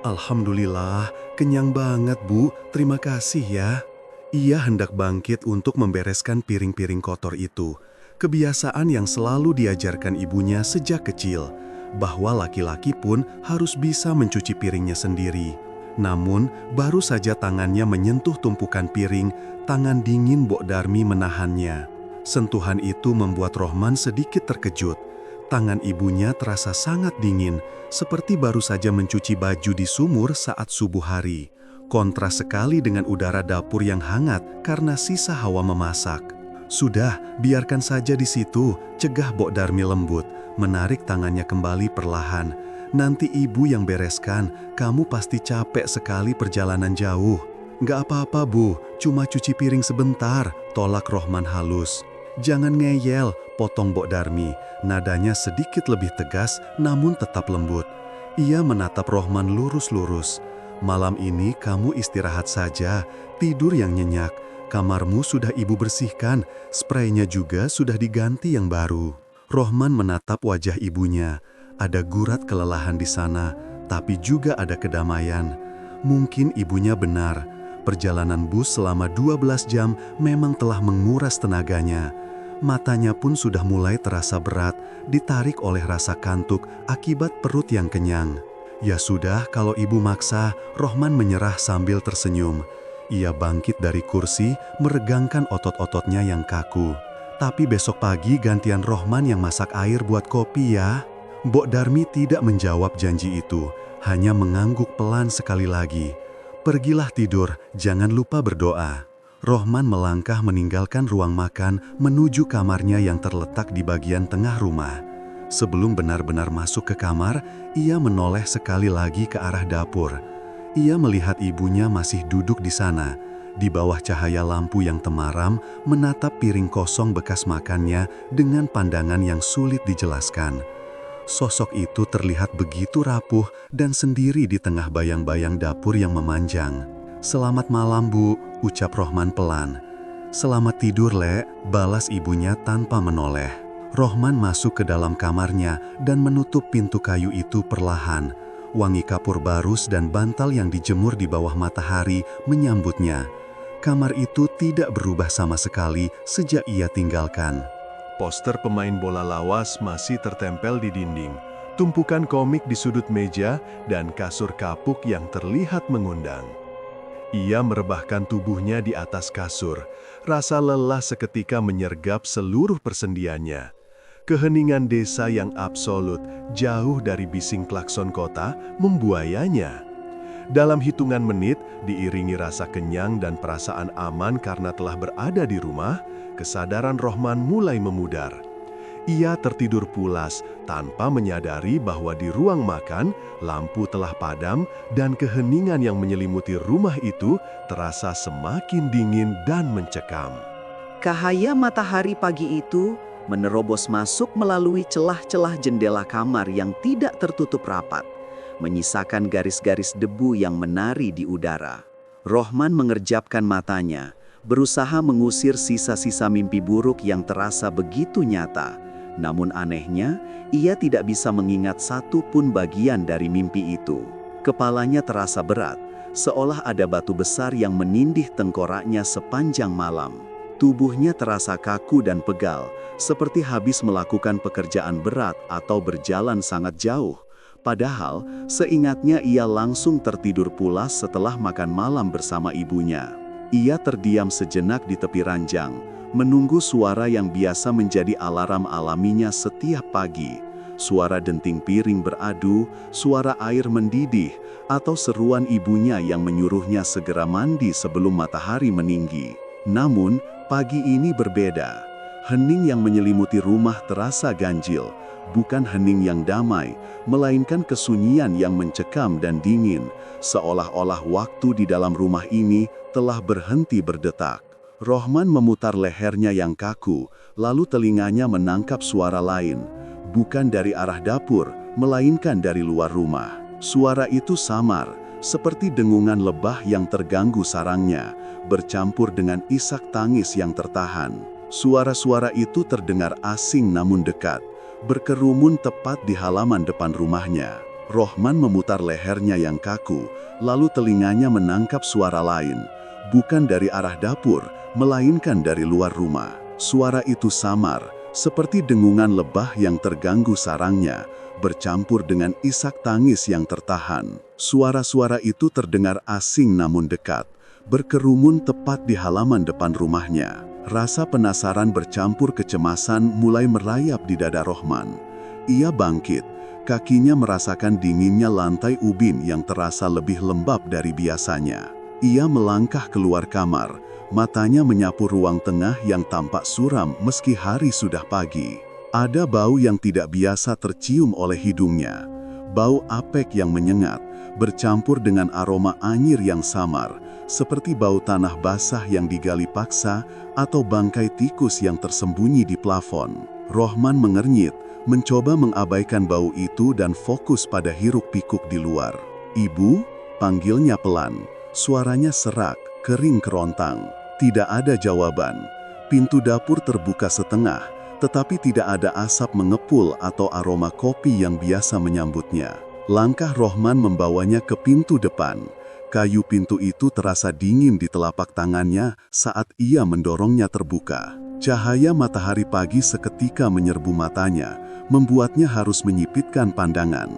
Alhamdulillah, kenyang banget bu, terima kasih ya. Ia hendak bangkit untuk membereskan piring-piring kotor itu. Kebiasaan yang selalu diajarkan ibunya sejak kecil, bahwa laki-laki pun harus bisa mencuci piringnya sendiri. Namun, baru saja tangannya menyentuh tumpukan piring, tangan dingin Mbok Darmi menahannya. Sentuhan itu membuat Rohman sedikit terkejut. Tangan ibunya terasa sangat dingin, seperti baru saja mencuci baju di sumur saat subuh hari. Kontras sekali dengan udara dapur yang hangat karena sisa hawa memasak. Sudah, biarkan saja di situ, cegah Mbok Darmi lembut, menarik tangannya kembali perlahan. Nanti ibu yang bereskan, kamu pasti capek sekali perjalanan jauh. Nggak apa-apa bu, cuma cuci piring sebentar, tolak Rohman halus. Jangan ngeyel, potong Mbok Darmi. Nadanya sedikit lebih tegas, namun tetap lembut. Ia menatap Rohman lurus-lurus. Malam ini kamu istirahat saja, tidur yang nyenyak. Kamarmu sudah ibu bersihkan, spraynya juga sudah diganti yang baru. Rohman menatap wajah ibunya. Ada gurat kelelahan di sana, tapi juga ada kedamaian. Mungkin ibunya benar. Perjalanan bus selama 12 jam memang telah menguras tenaganya. Matanya pun sudah mulai terasa berat, ditarik oleh rasa kantuk akibat perut yang kenyang. Ya sudah, kalau ibu maksa, Rohman menyerah sambil tersenyum. Ia bangkit dari kursi, meregangkan otot-ototnya yang kaku. Tapi besok pagi gantian Rohman yang masak air buat kopi ya. Mbok Darmi tidak menjawab janji itu, hanya mengangguk pelan sekali lagi. Pergilah tidur, jangan lupa berdoa. Rohman melangkah meninggalkan ruang makan menuju kamarnya yang terletak di bagian tengah rumah. Sebelum benar-benar masuk ke kamar, ia menoleh sekali lagi ke arah dapur. Ia melihat ibunya masih duduk di sana, di bawah cahaya lampu yang temaram, menatap piring kosong bekas makannya dengan pandangan yang sulit dijelaskan. Sosok itu terlihat begitu rapuh dan sendiri di tengah bayang-bayang dapur yang memanjang. "Selamat malam, Bu," ucap Rohman pelan. "Selamat tidur, Le," balas ibunya tanpa menoleh. Rohman masuk ke dalam kamarnya dan menutup pintu kayu itu perlahan. Wangi kapur barus dan bantal yang dijemur di bawah matahari menyambutnya. Kamar itu tidak berubah sama sekali sejak ia tinggalkan. Poster pemain bola lawas masih tertempel di dinding. Tumpukan komik di sudut meja dan kasur kapuk yang terlihat mengundang. Ia merebahkan tubuhnya di atas kasur. Rasa lelah seketika menyergap seluruh persendiannya. Keheningan desa yang absolut, jauh dari bising klakson kota, membuayanya. Dalam hitungan menit, diiringi rasa kenyang dan perasaan aman karena telah berada di rumah, kesadaran Rohman mulai memudar. Ia tertidur pulas tanpa menyadari bahwa di ruang makan, lampu telah padam dan keheningan yang menyelimuti rumah itu terasa semakin dingin dan mencekam. Cahaya matahari pagi itu menerobos masuk melalui celah-celah jendela kamar yang tidak tertutup rapat, menyisakan garis-garis debu yang menari di udara. Rohman mengerjapkan matanya, berusaha mengusir sisa-sisa mimpi buruk yang terasa begitu nyata. Namun anehnya, ia tidak bisa mengingat satu pun bagian dari mimpi itu. Kepalanya terasa berat, seolah ada batu besar yang menindih tengkoraknya sepanjang malam. Tubuhnya terasa kaku dan pegal, seperti habis melakukan pekerjaan berat atau berjalan sangat jauh. Padahal, seingatnya ia langsung tertidur pulas setelah makan malam bersama ibunya. Ia terdiam sejenak di tepi ranjang, menunggu suara yang biasa menjadi alarm alaminya setiap pagi. Suara denting piring beradu, suara air mendidih, atau seruan ibunya yang menyuruhnya segera mandi sebelum matahari meninggi. Namun, pagi ini berbeda. Hening yang menyelimuti rumah terasa ganjil. bukan hening yang damai, melainkan kesunyian yang mencekam dan dingin, seolah-olah waktu di dalam rumah ini telah berhenti berdetak. Rohman memutar lehernya yang kaku, lalu telinganya menangkap suara lain, bukan dari arah dapur, melainkan dari luar rumah. Suara itu samar, seperti dengungan lebah yang terganggu sarangnya, bercampur dengan isak tangis yang tertahan. Suara-suara itu terdengar asing namun dekat, berkerumun tepat di halaman depan rumahnya. Rohman memutar lehernya yang kaku, lalu telinganya menangkap suara lain, bukan dari arah dapur, melainkan dari luar rumah. Suara itu samar, seperti dengungan lebah yang terganggu sarangnya, bercampur dengan isak tangis yang tertahan. Suara-suara itu terdengar asing namun dekat, berkerumun tepat di halaman depan rumahnya. Rasa penasaran bercampur kecemasan mulai merayap di dada Rohman. Ia bangkit, kakinya merasakan dinginnya lantai ubin yang terasa lebih lembab dari biasanya. Ia melangkah keluar kamar, matanya menyapu ruang tengah yang tampak suram meski hari sudah pagi. Ada bau yang tidak biasa tercium oleh hidungnya. Bau apek yang menyengat, bercampur dengan aroma anyir yang samar, seperti bau tanah basah yang digali paksa atau bangkai tikus yang tersembunyi di plafon. Rohman mengernyit, mencoba mengabaikan bau itu dan fokus pada hiruk-pikuk di luar. "Ibu?" panggilnya pelan. Suaranya serak, kering kerontang. Tidak ada jawaban. Pintu dapur terbuka setengah, tetapi tidak ada asap mengepul atau aroma kopi yang biasa menyambutnya. Langkah Rohman membawanya ke pintu depan. Kayu pintu itu terasa dingin di telapak tangannya saat ia mendorongnya terbuka. Cahaya matahari pagi seketika menyerbu matanya, membuatnya harus menyipitkan pandangan.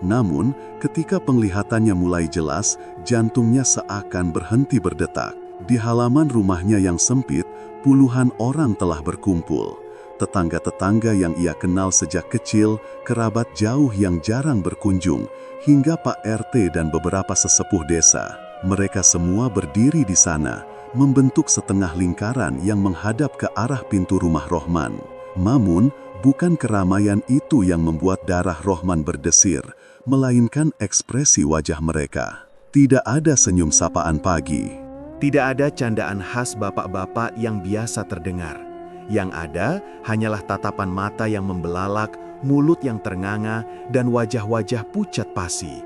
Namun, ketika penglihatannya mulai jelas, jantungnya seakan berhenti berdetak. Di halaman rumahnya yang sempit, puluhan orang telah berkumpul. Tetangga-tetangga yang ia kenal sejak kecil, kerabat jauh yang jarang berkunjung, hingga Pak RT dan beberapa sesepuh desa. Mereka semua berdiri di sana, membentuk setengah lingkaran yang menghadap ke arah pintu rumah Rohman. Namun, bukan keramaian itu yang membuat darah Rohman berdesir, melainkan ekspresi wajah mereka. Tidak ada senyum sapaan pagi. Tidak ada candaan khas bapak-bapak yang biasa terdengar. Yang ada hanyalah tatapan mata yang membelalak, mulut yang ternganga, dan wajah-wajah pucat pasi.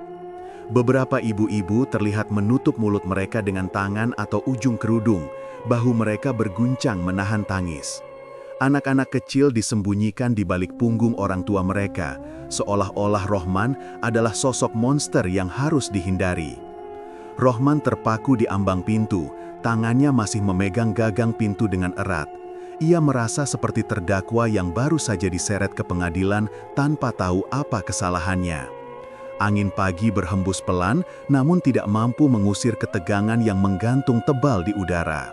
Beberapa ibu-ibu terlihat menutup mulut mereka dengan tangan atau ujung kerudung, bahu mereka berguncang menahan tangis. Anak-anak kecil disembunyikan di balik punggung orang tua mereka, seolah-olah Rohman adalah sosok monster yang harus dihindari. Rohman terpaku di ambang pintu, tangannya masih memegang gagang pintu dengan erat. Ia merasa seperti terdakwa yang baru saja diseret ke pengadilan tanpa tahu apa kesalahannya. Angin pagi berhembus pelan, namun tidak mampu mengusir ketegangan yang menggantung tebal di udara.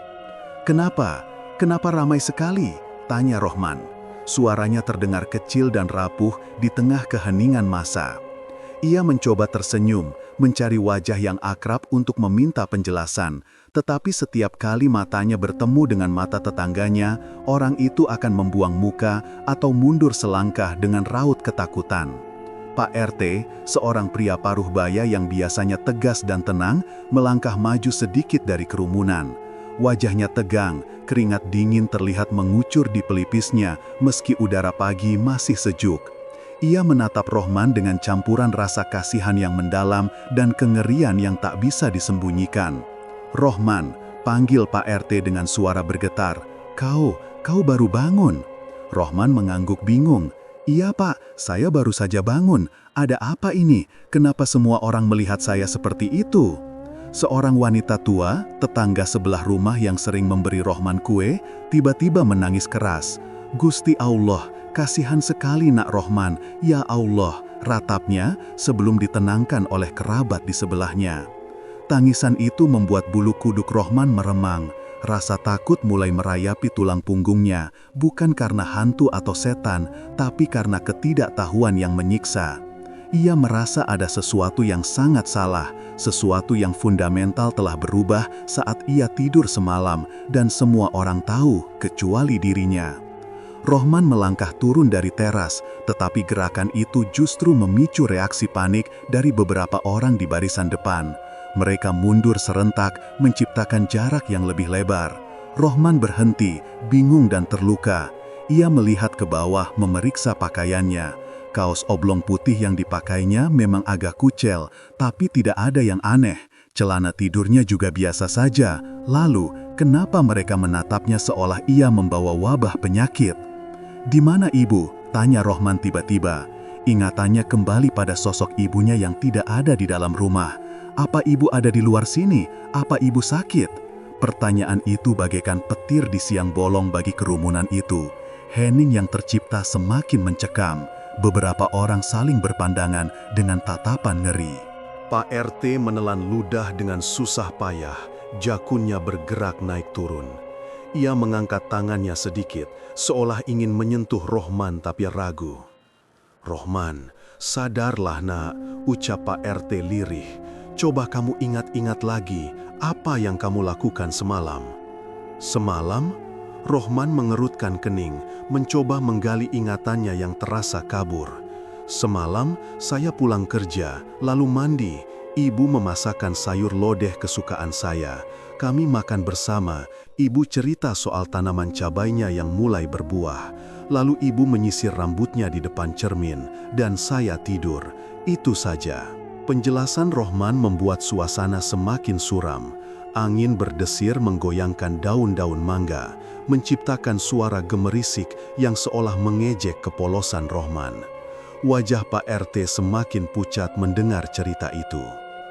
"Kenapa? Kenapa ramai sekali?" tanya Rohman. Suaranya terdengar kecil dan rapuh di tengah keheningan masa. Ia mencoba tersenyum, mencari wajah yang akrab untuk meminta penjelasan, tetapi setiap kali matanya bertemu dengan mata tetangganya, orang itu akan membuang muka atau mundur selangkah dengan raut ketakutan. Pak RT, seorang pria paruh baya yang biasanya tegas dan tenang, melangkah maju sedikit dari kerumunan. Wajahnya tegang, keringat dingin terlihat mengucur di pelipisnya meski udara pagi masih sejuk. Ia menatap Rohman dengan campuran rasa kasihan yang mendalam dan kengerian yang tak bisa disembunyikan. "Rohman," panggil Pak RT dengan suara bergetar. Kau baru bangun." Rohman mengangguk bingung. "Iya Pak, saya baru saja bangun. Ada apa ini? Kenapa semua orang melihat saya seperti itu?" Seorang wanita tua, tetangga sebelah rumah yang sering memberi Rohman kue, tiba-tiba menangis keras. "Gusti Allah, kasihan sekali nak Rohman, ya Allah," ratapnya sebelum ditenangkan oleh kerabat di sebelahnya. Tangisan itu membuat bulu kuduk Rohman meremang. Rasa takut mulai merayapi tulang punggungnya, bukan karena hantu atau setan, tapi karena ketidaktahuan yang menyiksa. Ia merasa ada sesuatu yang sangat salah, sesuatu yang fundamental telah berubah saat ia tidur semalam, dan semua orang tahu kecuali dirinya. Rohman melangkah turun dari teras, tetapi gerakan itu justru memicu reaksi panik dari beberapa orang di barisan depan. Mereka mundur serentak, menciptakan jarak yang lebih lebar. Rohman berhenti, bingung dan terluka. Ia melihat ke bawah, memeriksa pakaiannya. Kaos oblong putih yang dipakainya memang agak kucel, tapi tidak ada yang aneh. Celana tidurnya juga biasa saja. Lalu, kenapa mereka menatapnya seolah ia membawa wabah penyakit? "Di mana ibu?" tanya Rohman tiba-tiba. Ingatannya kembali pada sosok ibunya yang tidak ada di dalam rumah. "Apa ibu ada di luar sini? Apa ibu sakit?" Pertanyaan itu bagaikan petir di siang bolong bagi kerumunan itu. Hening yang tercipta semakin mencekam. Beberapa orang saling berpandangan dengan tatapan ngeri. Pak RT menelan ludah dengan susah payah. Jakunnya bergerak naik turun. Ia mengangkat tangannya sedikit, seolah ingin menyentuh Rohman tapi ragu. "Rohman, sadarlah nak," ucap Pak RT lirih. "Coba kamu ingat-ingat lagi apa yang kamu lakukan semalam." "Semalam?" Rohman mengerutkan kening, mencoba menggali ingatannya yang terasa kabur. "Semalam saya pulang kerja, lalu mandi. Ibu memasakkan sayur lodeh kesukaan saya. Kami makan bersama. Ibu cerita soal tanaman cabainya yang mulai berbuah. Lalu ibu menyisir rambutnya di depan cermin, dan saya tidur. Itu saja." Penjelasan Rohman membuat suasana semakin suram. Angin berdesir menggoyangkan daun-daun mangga, menciptakan suara gemerisik yang seolah mengejek kepolosan Rohman. Wajah Pak RT semakin pucat mendengar cerita itu.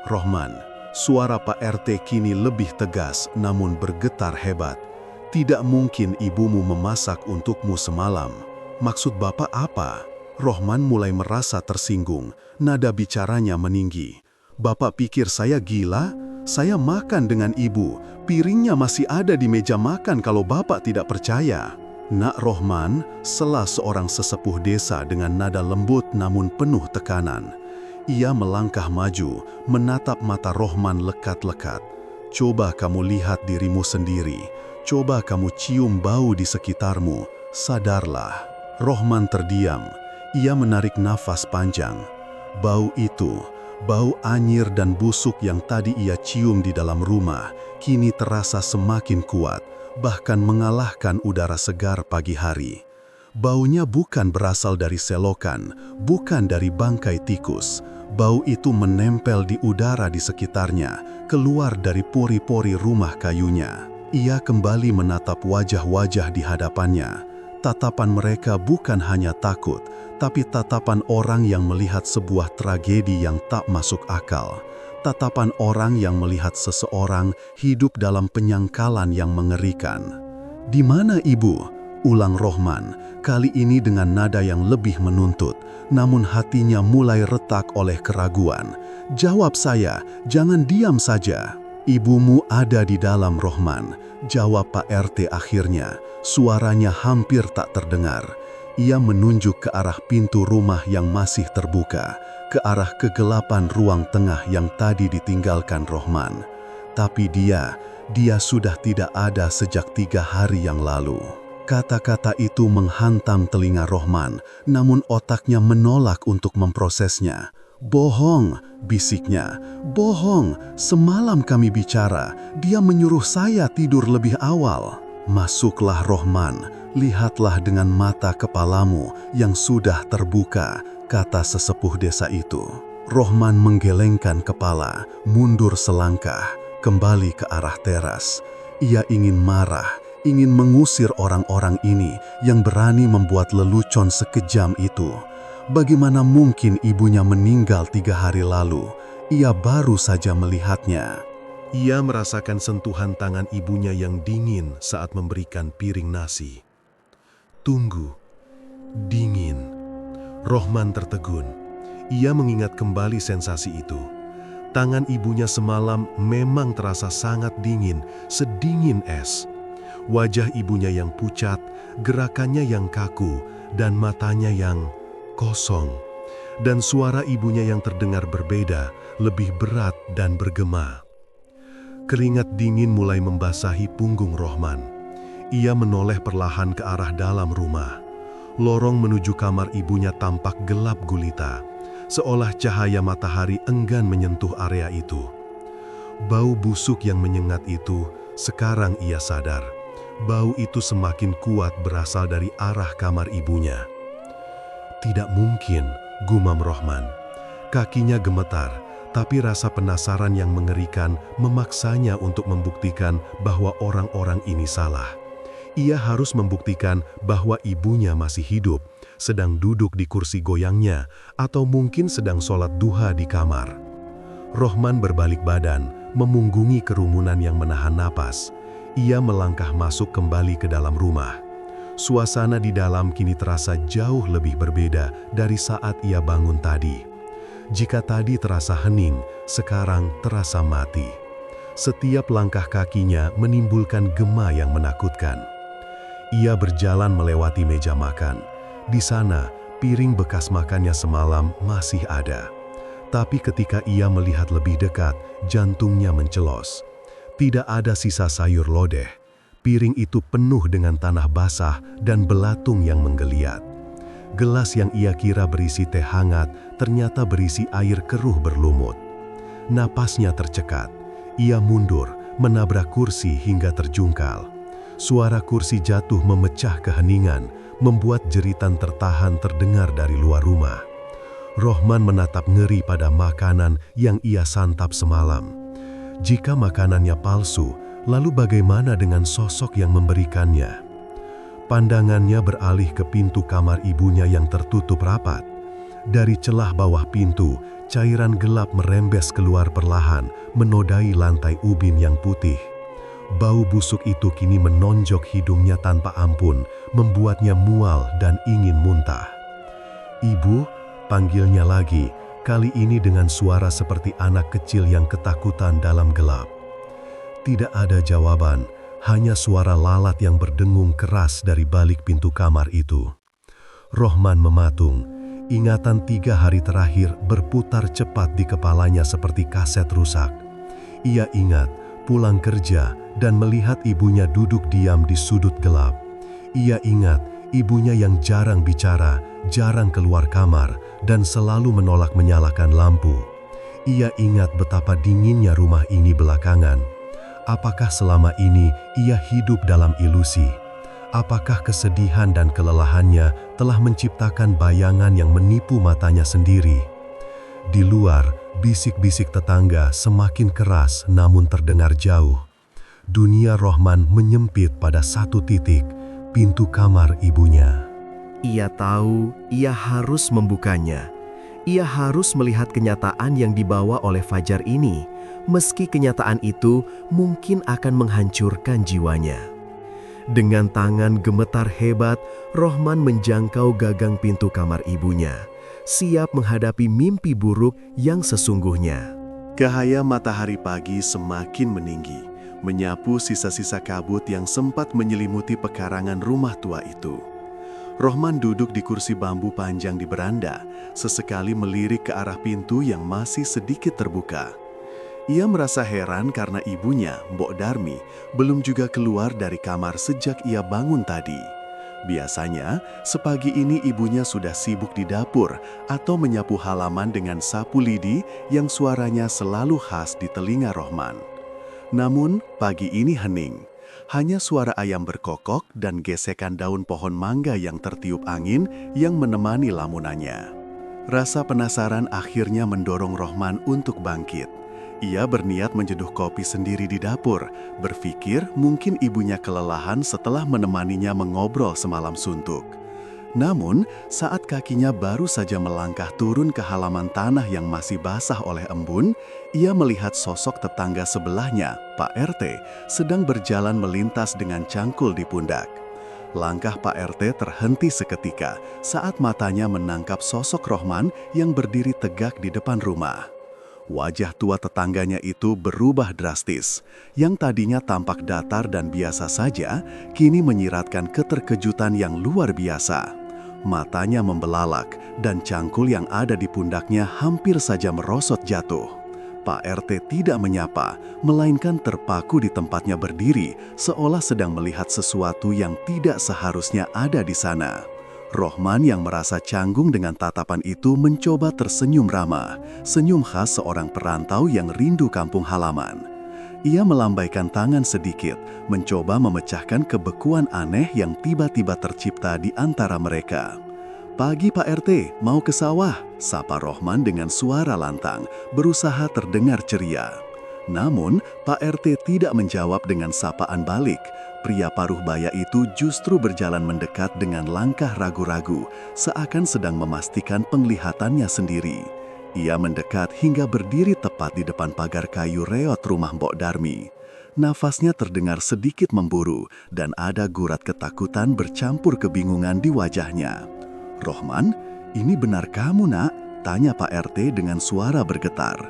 "Rohman," suara Pak RT kini lebih tegas namun bergetar hebat. "Tidak mungkin ibumu memasak untukmu semalam. Maksud Bapak apa?" Rohman mulai merasa tersinggung, nada bicaranya meninggi. "Bapak pikir saya gila? Saya makan dengan ibu, piringnya masih ada di meja makan kalau Bapak tidak percaya." "Nak Rohman," sela seorang sesepuh desa dengan nada lembut namun penuh tekanan. Ia melangkah maju, menatap mata Rohman lekat-lekat. "Coba kamu lihat dirimu sendiri. Coba kamu cium bau di sekitarmu. Sadarlah." Rohman terdiam. Ia menarik nafas panjang. Bau itu, bau anyir dan busuk yang tadi ia cium di dalam rumah, kini terasa semakin kuat, bahkan mengalahkan udara segar pagi hari. Baunya bukan berasal dari selokan, bukan dari bangkai tikus. Bau itu menempel di udara di sekitarnya, keluar dari pori-pori rumah kayunya. Ia kembali menatap wajah-wajah di hadapannya. Tatapan mereka bukan hanya takut, tapi tatapan orang yang melihat sebuah tragedi yang tak masuk akal. Tatapan orang yang melihat seseorang hidup dalam penyangkalan yang mengerikan. "Di mana ibu?" ulang Rohman, kali ini dengan nada yang lebih menuntut, namun hatinya mulai retak oleh keraguan. "Jawab saya, jangan diam saja." "Ibumu ada di dalam, Rohman," jawab Pak RT akhirnya. Suaranya hampir tak terdengar. Ia menunjuk ke arah pintu rumah yang masih terbuka, ke arah kegelapan ruang tengah yang tadi ditinggalkan Rohman. Tapi dia sudah tidak ada sejak 3 hari yang lalu. Kata-kata itu menghantam telinga Rohman, namun otaknya menolak untuk memprosesnya. "Bohong," bisiknya. "Bohong, semalam kami bicara, dia menyuruh saya tidur lebih awal." "Masuklah Rohman, lihatlah dengan mata kepalamu yang sudah terbuka," kata sesepuh desa itu. Rohman menggelengkan kepala, mundur selangkah, kembali ke arah teras. Ia ingin marah, ingin mengusir orang-orang ini yang berani membuat lelucon sekejam itu. Bagaimana mungkin ibunya meninggal 3 hari lalu? Ia baru saja melihatnya. Ia merasakan sentuhan tangan ibunya yang dingin saat memberikan piring nasi. Tunggu, dingin. Rohman tertegun. Ia mengingat kembali sensasi itu. Tangan ibunya semalam memang terasa sangat dingin, sedingin es. Wajah ibunya yang pucat, gerakannya yang kaku, dan matanya yang kosong. Dan suara ibunya yang terdengar berbeda, lebih berat dan bergema. Keringat dingin mulai membasahi punggung Rohman. Ia menoleh perlahan ke arah dalam rumah. Lorong menuju kamar ibunya tampak gelap gulita, seolah cahaya matahari enggan menyentuh area itu. Bau busuk yang menyengat itu, sekarang ia sadar. Bau itu semakin kuat berasal dari arah kamar ibunya. Tidak mungkin, gumam Rohman. Kakinya gemetar, tapi rasa penasaran yang mengerikan memaksanya untuk membuktikan bahwa orang-orang ini salah. Ia harus membuktikan bahwa ibunya masih hidup, sedang duduk di kursi goyangnya, atau mungkin sedang sholat duha di kamar. Rohman berbalik badan, memunggungi kerumunan yang menahan napas. Ia melangkah masuk kembali ke dalam rumah. Suasana di dalam kini terasa jauh lebih berbeda dari saat ia bangun tadi. Jika tadi terasa hening, sekarang terasa mati. Setiap langkah kakinya menimbulkan gema yang menakutkan. Ia berjalan melewati meja makan. Di sana, piring bekas makannya semalam masih ada. Tapi ketika ia melihat lebih dekat, jantungnya mencelos. Tidak ada sisa sayur lodeh. Piring itu penuh dengan tanah basah dan belatung yang menggeliat. Gelas yang ia kira berisi teh hangat ternyata berisi air keruh berlumut. Napasnya tercekat. Ia mundur, menabrak kursi hingga terjungkal. Suara kursi jatuh memecah keheningan, membuat jeritan tertahan terdengar dari luar rumah. Rohman menatap ngeri pada makanan yang ia santap semalam. Jika makanannya palsu, lalu bagaimana dengan sosok yang memberikannya? Pandangannya beralih ke pintu kamar ibunya yang tertutup rapat. Dari celah bawah pintu, cairan gelap merembes keluar perlahan, menodai lantai ubin yang putih. Bau busuk itu kini menonjok hidungnya tanpa ampun, membuatnya mual dan ingin muntah. "Ibu," panggilnya lagi, kali ini dengan suara seperti anak kecil yang ketakutan dalam gelap. Tidak ada jawaban, hanya suara lalat yang berdengung keras dari balik pintu kamar itu. Rohman mematung, ingatan 3 hari terakhir berputar cepat di kepalanya seperti kaset rusak. Ia ingat pulang kerja dan melihat ibunya duduk diam di sudut gelap. Ia ingat ibunya yang jarang bicara, jarang keluar kamar, dan selalu menolak menyalakan lampu. Ia ingat betapa dinginnya rumah ini belakangan. Apakah selama ini ia hidup dalam ilusi? Apakah kesedihan dan kelelahannya telah menciptakan bayangan yang menipu matanya sendiri? Di luar, bisik-bisik tetangga semakin keras namun terdengar jauh. Dunia Rohman menyempit pada satu titik, pintu kamar ibunya. Ia tahu ia harus membukanya. Ia harus melihat kenyataan yang dibawa oleh Fajar ini, meski kenyataan itu mungkin akan menghancurkan jiwanya. Dengan tangan gemetar hebat, Rohman menjangkau gagang pintu kamar ibunya, siap menghadapi mimpi buruk yang sesungguhnya. Cahaya matahari pagi semakin meninggi, menyapu sisa-sisa kabut yang sempat menyelimuti pekarangan rumah tua itu. Rohman duduk di kursi bambu panjang di beranda, sesekali melirik ke arah pintu yang masih sedikit terbuka. Ia merasa heran karena ibunya, Mbok Darmi, belum juga keluar dari kamar sejak ia bangun tadi. Biasanya, sepagi ini ibunya sudah sibuk di dapur atau menyapu halaman dengan sapu lidi yang suaranya selalu khas di telinga Rohman. Namun, pagi ini hening. Hanya suara ayam berkokok dan gesekan daun pohon mangga yang tertiup angin yang menemani lamunannya. Rasa penasaran akhirnya mendorong Rohman untuk bangkit. Ia berniat menjeduh kopi sendiri di dapur, berpikir mungkin ibunya kelelahan setelah menemaninya mengobrol semalam suntuk. Namun, saat kakinya baru saja melangkah turun ke halaman tanah yang masih basah oleh embun, ia melihat sosok tetangga sebelahnya, Pak RT, sedang berjalan melintas dengan cangkul di pundak. Langkah Pak RT terhenti seketika saat matanya menangkap sosok Rohman yang berdiri tegak di depan rumah. Wajah tua tetangganya itu berubah drastis. Yang tadinya tampak datar dan biasa saja, kini menyiratkan keterkejutan yang luar biasa. Matanya membelalak dan cangkul yang ada di pundaknya hampir saja merosot jatuh. Pak RT tidak menyapa, melainkan terpaku di tempatnya berdiri, seolah sedang melihat sesuatu yang tidak seharusnya ada di sana. Rohman yang merasa canggung dengan tatapan itu mencoba tersenyum ramah, senyum khas seorang perantau yang rindu kampung halaman. Ia melambaikan tangan sedikit, mencoba memecahkan kebekuan aneh yang tiba-tiba tercipta di antara mereka. "Pagi Pak RT, mau ke sawah?" sapa Rohman dengan suara lantang, berusaha terdengar ceria. Namun, Pak RT tidak menjawab dengan sapaan balik. Pria paruh baya itu justru berjalan mendekat dengan langkah ragu-ragu, seakan sedang memastikan penglihatannya sendiri. Ia mendekat hingga berdiri tepat di depan pagar kayu reot rumah Mbok Darmi. Nafasnya terdengar sedikit memburu, dan ada gurat ketakutan bercampur kebingungan di wajahnya. "Rohman, ini benar kamu, Nak?" tanya Pak RT dengan suara bergetar.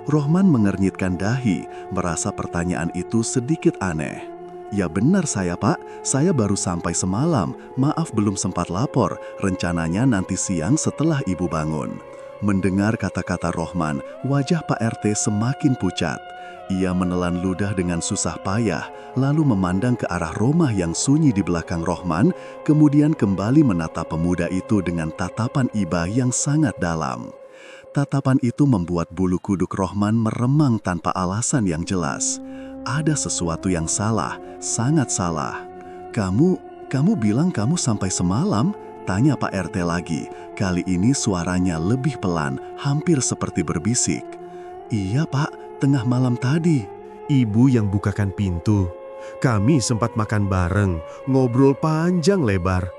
Rohman mengernyitkan dahi, merasa pertanyaan itu sedikit aneh. "Ya benar saya, Pak. Saya baru sampai semalam. Maaf belum sempat lapor. Rencananya nanti siang setelah Ibu bangun." Mendengar kata-kata Rohman, wajah Pak RT semakin pucat. Ia menelan ludah dengan susah payah, lalu memandang ke arah rumah yang sunyi di belakang Rohman, kemudian kembali menatap pemuda itu dengan tatapan iba yang sangat dalam. Tatapan itu membuat bulu kuduk Rohman meremang tanpa alasan yang jelas. Ada sesuatu yang salah, sangat salah. Kamu bilang kamu sampai semalam?" tanya Pak RT lagi. Kali ini suaranya lebih pelan, hampir seperti berbisik. "Iya Pak, tengah malam tadi." Ibu yang bukakan pintu. Kami sempat makan bareng, ngobrol panjang lebar.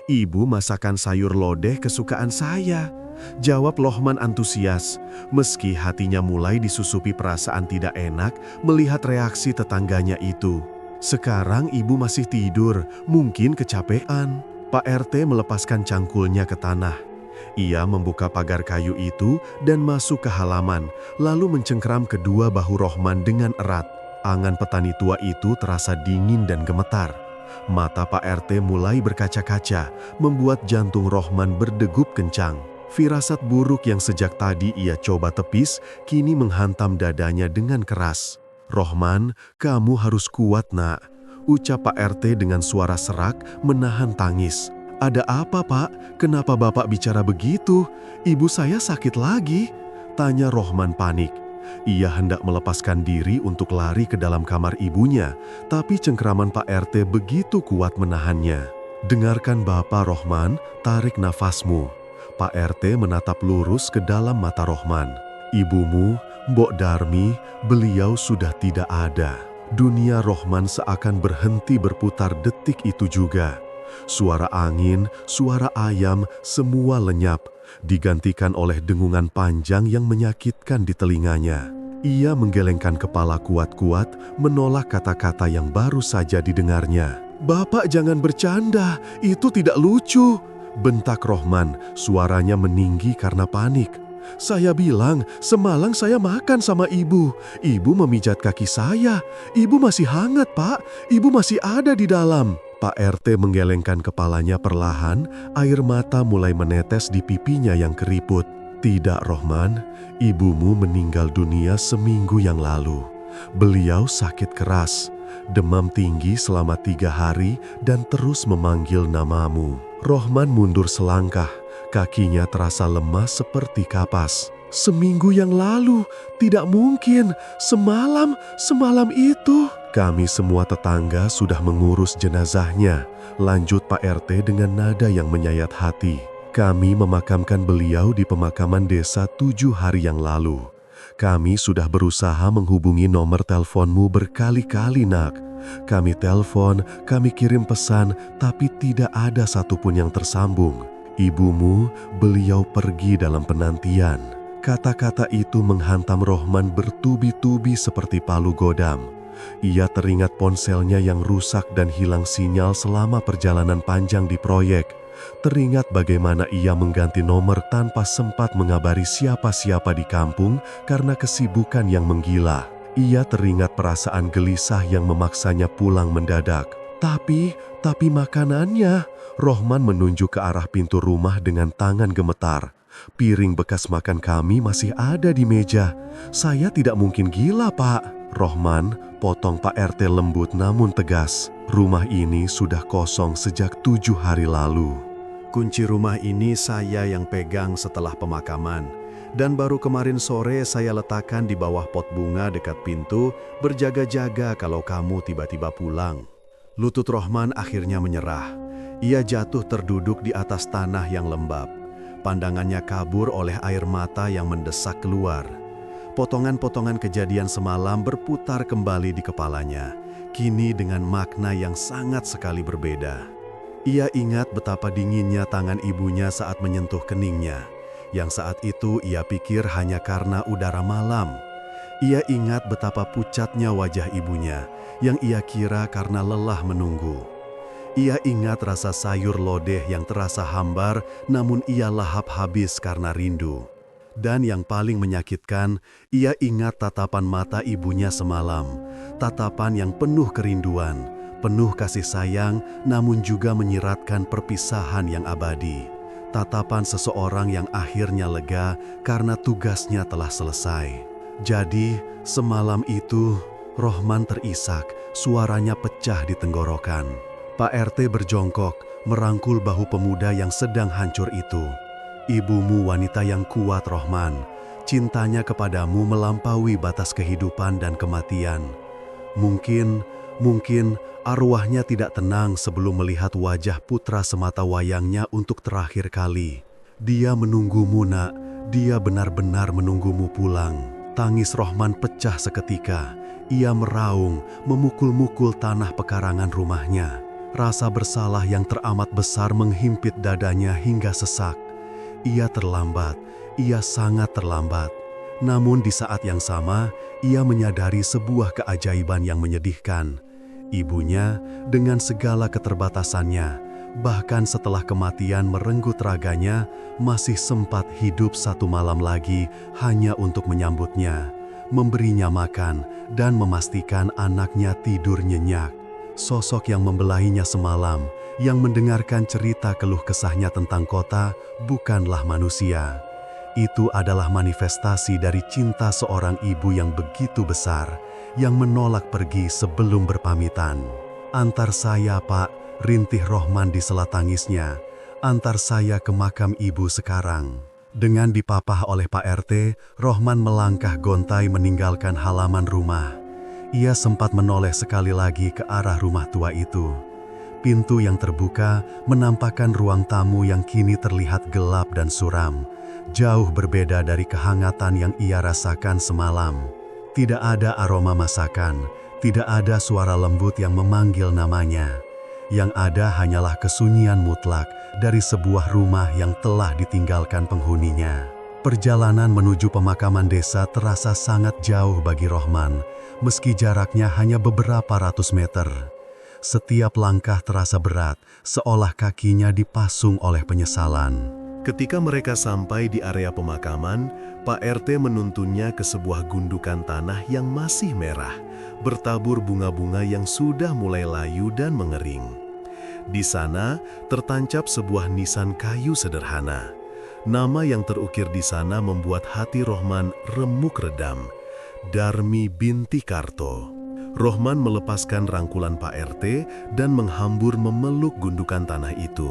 Ibu masakan sayur lodeh kesukaan saya. Jawab Rohman antusias, meski hatinya mulai disusupi perasaan tidak enak melihat reaksi tetangganya itu. "Sekarang ibu masih tidur, mungkin kecapean." Pak RT melepaskan cangkulnya ke tanah. Ia membuka pagar kayu itu dan masuk ke halaman, lalu mencengkeram kedua bahu Rohman dengan erat. Angan petani tua itu terasa dingin dan gemetar. Mata Pak RT mulai berkaca-kaca, membuat jantung Rohman berdegup kencang. Firasat buruk yang sejak tadi ia coba tepis, kini menghantam dadanya dengan keras. "Rohman, kamu harus kuat, Nak," ucap Pak RT dengan suara serak menahan tangis. "Ada apa, Pak? Kenapa Bapak bicara begitu? Ibu saya sakit lagi?" tanya Rohman panik. Ia hendak melepaskan diri untuk lari ke dalam kamar ibunya, tapi cengkeraman Pak RT begitu kuat menahannya. "Dengarkan Bapak, Rohman, tarik nafasmu." Pak RT menatap lurus ke dalam mata Rohman. "Ibumu, Mbok Darmi, beliau sudah tidak ada." Dunia Rohman seakan berhenti berputar detik itu juga. Suara angin, suara ayam, semua lenyap, digantikan oleh dengungan panjang yang menyakitkan di telinganya. Ia menggelengkan kepala kuat-kuat, menolak kata-kata yang baru saja didengarnya. "Bapak jangan bercanda, itu tidak lucu," bentak Rohman, suaranya meninggi karena panik. "Saya bilang, semalam saya makan sama ibu. Ibu memijat kaki saya. Ibu masih hangat, Pak. Ibu masih ada di dalam." Pak RT menggelengkan kepalanya perlahan, air mata mulai menetes di pipinya yang keriput. "Tidak, Rohman. Ibumu meninggal dunia seminggu yang lalu. Beliau sakit keras, demam tinggi selama 3 hari dan terus memanggil namamu." Rohman mundur selangkah. Kakinya terasa lemas seperti kapas. "Seminggu yang lalu, tidak mungkin. Semalam itu." "Kami semua tetangga sudah mengurus jenazahnya," lanjut Pak RT dengan nada yang menyayat hati. "Kami memakamkan beliau di pemakaman desa 7 hari yang lalu. Kami sudah berusaha menghubungi nomor teleponmu berkali-kali, Nak. Kami telepon, kami kirim pesan, tapi tidak ada satupun yang tersambung. Ibumu, beliau pergi dalam penantian." Kata-kata itu menghantam Rohman bertubi-tubi seperti palu godam. Ia teringat ponselnya yang rusak dan hilang sinyal selama perjalanan panjang di proyek. Teringat bagaimana ia mengganti nomor tanpa sempat mengabari siapa-siapa di kampung karena kesibukan yang menggila. Ia teringat perasaan gelisah yang memaksanya pulang mendadak. Tapi makanannya. Rohman menunjuk ke arah pintu rumah dengan tangan gemetar. Piring bekas makan kami masih ada di meja. Saya tidak mungkin gila, Pak. Rohman potong Pak RT lembut namun tegas. Rumah ini sudah kosong sejak 7 hari lalu. Kunci rumah ini saya yang pegang setelah pemakaman. Dan baru kemarin sore saya letakkan di bawah pot bunga dekat pintu, berjaga-jaga kalau kamu tiba-tiba pulang. Lutut Rohman akhirnya menyerah. Ia jatuh terduduk di atas tanah yang lembab. Pandangannya kabur oleh air mata yang mendesak keluar. Potongan-potongan kejadian semalam berputar kembali di kepalanya, kini dengan makna yang sangat sekali berbeda. Ia ingat betapa dinginnya tangan ibunya saat menyentuh keningnya, yang saat itu ia pikir hanya karena udara malam. Ia ingat betapa pucatnya wajah ibunya, yang ia kira karena lelah menunggu. Ia ingat rasa sayur lodeh yang terasa hambar, namun ia lahap habis karena rindu. Dan yang paling menyakitkan, ia ingat tatapan mata ibunya semalam, tatapan yang penuh kerinduan, penuh kasih sayang, namun juga menyiratkan perpisahan yang abadi. Tatapan seseorang yang akhirnya lega karena tugasnya telah selesai. Jadi, semalam itu, Rohman terisak, suaranya pecah di tenggorokan. Pak RT berjongkok, merangkul bahu pemuda yang sedang hancur itu. Ibumu wanita yang kuat, Rohman. Cintanya kepadamu melampaui batas kehidupan dan kematian. Mungkin arwahnya tidak tenang sebelum melihat wajah putra semata wayangnya untuk terakhir kali. Dia menunggumu, Nak. Dia benar-benar menunggumu pulang. Tangis Rohman pecah seketika. Ia meraung, memukul-mukul tanah pekarangan rumahnya. Rasa bersalah yang teramat besar menghimpit dadanya hingga sesak. Ia terlambat, ia sangat terlambat. Namun di saat yang sama, ia menyadari sebuah keajaiban yang menyedihkan. Ibunya dengan segala keterbatasannya, bahkan setelah kematian merenggut raganya, masih sempat hidup 1 malam lagi hanya untuk menyambutnya, memberinya makan, dan memastikan anaknya tidur nyenyak. Sosok yang membelahinya semalam, yang mendengarkan cerita keluh kesahnya tentang kota, bukanlah manusia. Itu adalah manifestasi dari cinta seorang ibu yang begitu besar, yang menolak pergi sebelum berpamitan. Antar saya, Pak, rintih Rohman di sela tangisnya. Antar saya ke makam ibu sekarang. Dengan dipapah oleh Pak RT, Rohman melangkah gontai meninggalkan halaman rumah. Ia sempat menoleh sekali lagi ke arah rumah tua itu. Pintu yang terbuka menampakkan ruang tamu yang kini terlihat gelap dan suram, jauh berbeda dari kehangatan yang ia rasakan semalam. Tidak ada aroma masakan, tidak ada suara lembut yang memanggil namanya. Yang ada hanyalah kesunyian mutlak dari sebuah rumah yang telah ditinggalkan penghuninya. Perjalanan menuju pemakaman desa terasa sangat jauh bagi Rohman, meski jaraknya hanya beberapa ratus meter. Setiap langkah terasa berat, seolah kakinya dipasung oleh penyesalan. Ketika mereka sampai di area pemakaman, Pak RT menuntunnya ke sebuah gundukan tanah yang masih merah, bertabur bunga-bunga yang sudah mulai layu dan mengering. Di sana tertancap sebuah nisan kayu sederhana. Nama yang terukir di sana membuat hati Rohman remuk redam, Darmi binti Karto. Rohman melepaskan rangkulan Pak RT dan menghambur memeluk gundukan tanah itu.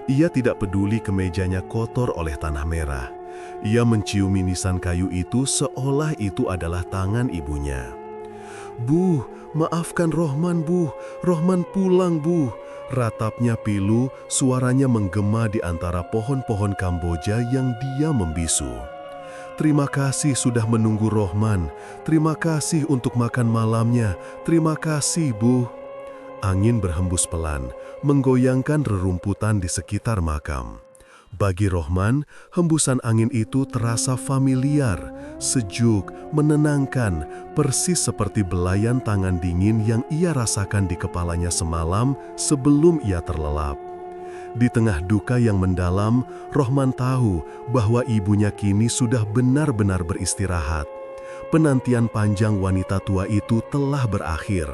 Ia tidak peduli kemejanya kotor oleh tanah merah. Ia menciumi nisan kayu itu seolah itu adalah tangan ibunya. "Bu, maafkan Rohman, Bu. Rohman pulang, Bu." Ratapnya pilu, suaranya menggema di antara pohon-pohon Kamboja yang diam membisu. "Terima kasih sudah menunggu Rohman. Terima kasih untuk makan malamnya. Terima kasih, Bu." Angin berhembus pelan, menggoyangkan rerumputan di sekitar makam. Bagi Rohman, hembusan angin itu terasa familiar, sejuk, menenangkan, persis seperti belayan tangan dingin yang ia rasakan di kepalanya semalam sebelum ia terlelap. Di tengah duka yang mendalam, Rohman tahu bahwa ibunya kini sudah benar-benar beristirahat. Penantian panjang wanita tua itu telah berakhir.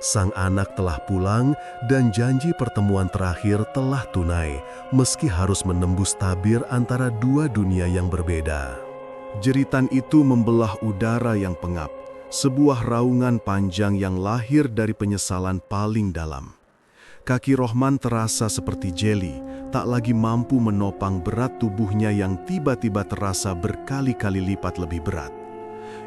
Sang anak telah pulang dan janji pertemuan terakhir telah tunai, meski harus menembus tabir antara dua dunia yang berbeda. Jeritan itu membelah udara yang pengap, sebuah raungan panjang yang lahir dari penyesalan paling dalam. Kaki Rohman terasa seperti jeli, tak lagi mampu menopang berat tubuhnya yang tiba-tiba terasa berkali-kali lipat lebih berat.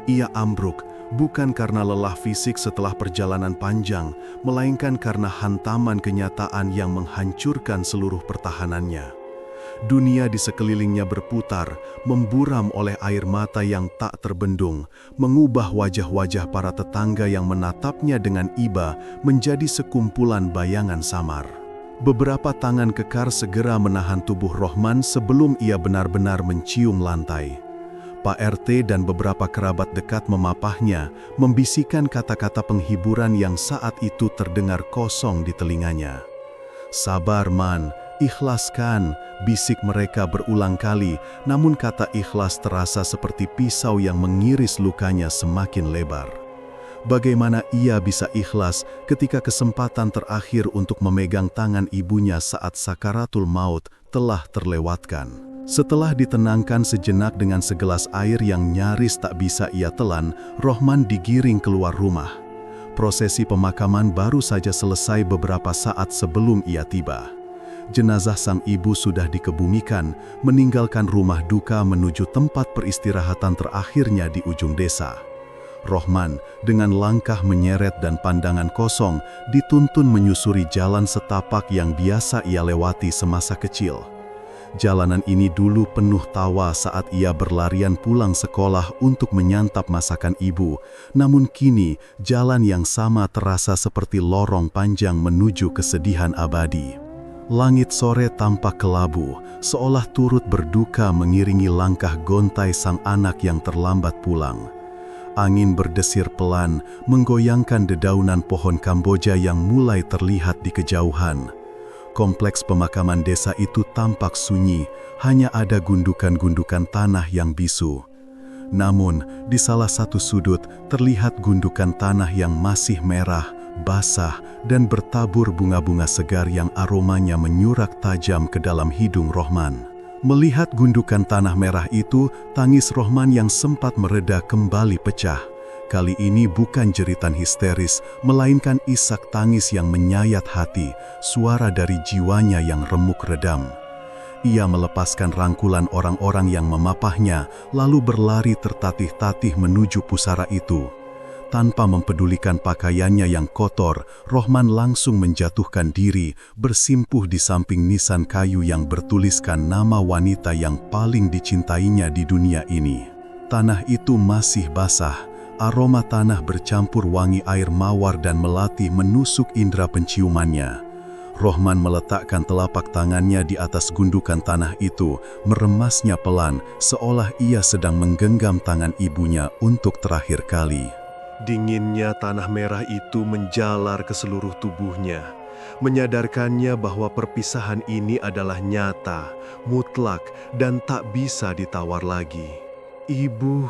Ia ambruk, bukan karena lelah fisik setelah perjalanan panjang, melainkan karena hantaman kenyataan yang menghancurkan seluruh pertahanannya. Dunia di sekelilingnya berputar, memburam oleh air mata yang tak terbendung, mengubah wajah-wajah para tetangga yang menatapnya dengan iba menjadi sekumpulan bayangan samar. Beberapa tangan kekar segera menahan tubuh Rohman sebelum ia benar-benar mencium lantai. Pak RT dan beberapa kerabat dekat memapahnya, membisikkan kata-kata penghiburan yang saat itu terdengar kosong di telinganya. "Sabar, Man, ikhlaskan," bisik mereka berulang kali, namun kata ikhlas terasa seperti pisau yang mengiris lukanya semakin lebar. Bagaimana ia bisa ikhlas ketika kesempatan terakhir untuk memegang tangan ibunya saat sakaratul maut telah terlewatkan? Setelah ditenangkan sejenak dengan segelas air yang nyaris tak bisa ia telan, Rohman digiring keluar rumah. Prosesi pemakaman baru saja selesai beberapa saat sebelum ia tiba. Jenazah sang ibu sudah dikebumikan, meninggalkan rumah duka menuju tempat peristirahatan terakhirnya di ujung desa. Rohman, dengan langkah menyeret dan pandangan kosong, dituntun menyusuri jalan setapak yang biasa ia lewati semasa kecil. Jalanan ini dulu penuh tawa saat ia berlarian pulang sekolah untuk menyantap masakan ibu, namun kini jalan yang sama terasa seperti lorong panjang menuju kesedihan abadi. Langit sore tampak kelabu, seolah turut berduka mengiringi langkah gontai sang anak yang terlambat pulang. Angin berdesir pelan, menggoyangkan dedaunan pohon Kamboja yang mulai terlihat di kejauhan. Kompleks pemakaman desa itu tampak sunyi, hanya ada gundukan-gundukan tanah yang bisu. Namun, di salah satu sudut terlihat gundukan tanah yang masih merah, basah, dan bertabur bunga-bunga segar yang aromanya menyurak tajam ke dalam hidung Rohman. Melihat gundukan tanah merah itu, tangis Rohman yang sempat mereda kembali pecah. Kali ini bukan jeritan histeris, melainkan isak tangis yang menyayat hati, suara dari jiwanya yang remuk redam. Ia melepaskan rangkulan orang-orang yang memapahnya, lalu berlari tertatih-tatih menuju pusara itu. Tanpa mempedulikan pakaiannya yang kotor, Rohman langsung menjatuhkan diri, bersimpuh di samping nisan kayu yang bertuliskan nama wanita yang paling dicintainya di dunia ini. Tanah itu masih basah. Aroma tanah bercampur wangi air mawar dan melati menusuk indera penciumannya. Rohman meletakkan telapak tangannya di atas gundukan tanah itu, meremasnya pelan, seolah ia sedang menggenggam tangan ibunya untuk terakhir kali. Dinginnya tanah merah itu menjalar ke seluruh tubuhnya, menyadarkannya bahwa perpisahan ini adalah nyata, mutlak, dan tak bisa ditawar lagi. "Ibu,"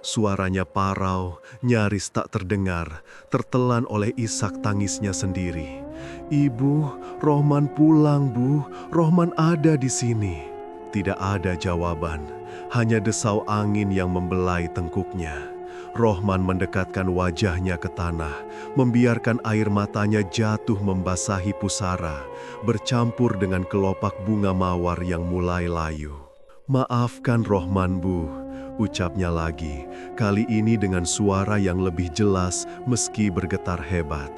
suaranya parau, nyaris tak terdengar, tertelan oleh isak tangisnya sendiri. "Ibu, Rohman pulang, Bu. Rohman ada di sini." Tidak ada jawaban, hanya desau angin yang membelai tengkuknya. Rohman mendekatkan wajahnya ke tanah, membiarkan air matanya jatuh membasahi pusara, bercampur dengan kelopak bunga mawar yang mulai layu. "Maafkan Rohman, Bu," ucapnya lagi, kali ini dengan suara yang lebih jelas meski bergetar hebat.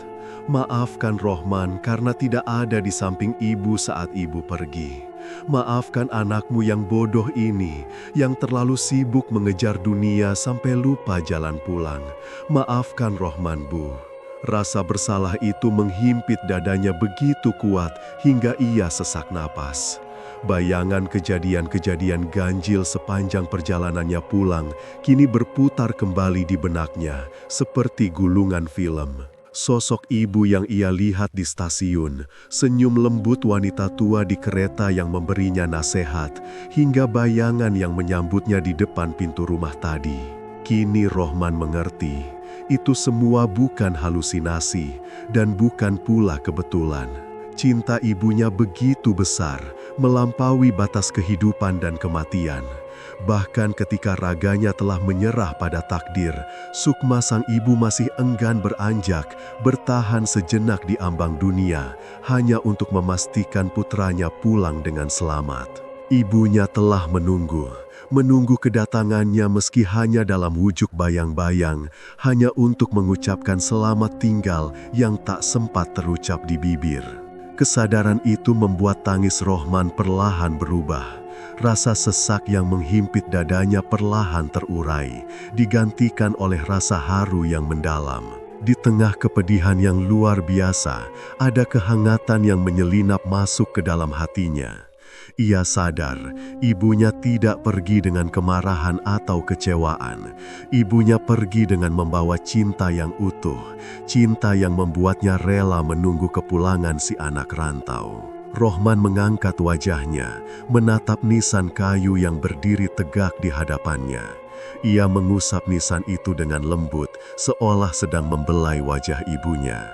"Maafkan Rohman karena tidak ada di samping ibu saat ibu pergi. Maafkan anakmu yang bodoh ini, yang terlalu sibuk mengejar dunia sampai lupa jalan pulang. Maafkan Rohman, Bu." Rasa bersalah itu menghimpit dadanya begitu kuat hingga ia sesak napas. Bayangan kejadian-kejadian ganjil sepanjang perjalanannya pulang kini berputar kembali di benaknya seperti gulungan film. Sosok ibu yang ia lihat di stasiun, senyum lembut wanita tua di kereta yang memberinya nasihat, hingga bayangan yang menyambutnya di depan pintu rumah tadi. Kini Rohman mengerti, Itu semua bukan halusinasi dan bukan pula kebetulan. Cinta ibunya begitu besar, melampaui batas kehidupan dan kematian. Bahkan ketika raganya telah menyerah pada takdir, Sukma sang ibu masih enggan beranjak, bertahan sejenak di ambang dunia, hanya untuk memastikan putranya pulang dengan selamat. Ibunya telah menunggu kedatangannya meski hanya dalam wujud bayang-bayang, hanya untuk mengucapkan selamat tinggal yang tak sempat terucap di bibir. Kesadaran itu membuat tangis Rohman perlahan berubah. Rasa sesak yang menghimpit dadanya perlahan terurai, digantikan oleh rasa haru yang mendalam. Di tengah kepedihan yang luar biasa, ada kehangatan yang menyelinap masuk ke dalam hatinya. Ia sadar, ibunya tidak pergi dengan kemarahan atau kecewaan. Ibunya pergi dengan membawa cinta yang utuh, cinta yang membuatnya rela menunggu kepulangan si anak rantau. Rohman mengangkat wajahnya, menatap nisan kayu yang berdiri tegak di hadapannya. Ia mengusap nisan itu dengan lembut, seolah sedang membelai wajah ibunya.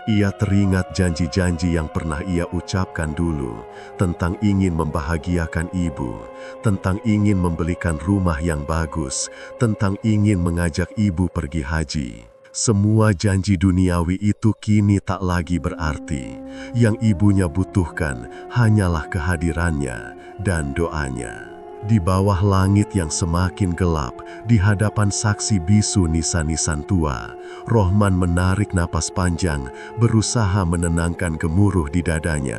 Ia teringat janji-janji yang pernah ia ucapkan dulu, tentang ingin membahagiakan ibu, tentang ingin membelikan rumah yang bagus, tentang ingin mengajak ibu pergi haji. Semua janji duniawi itu kini tak lagi berarti. Yang ibunya butuhkan hanyalah kehadirannya dan doanya. Di bawah langit yang semakin gelap, di hadapan saksi bisu nisan-nisan tua, Rohman menarik napas panjang, berusaha menenangkan gemuruh di dadanya.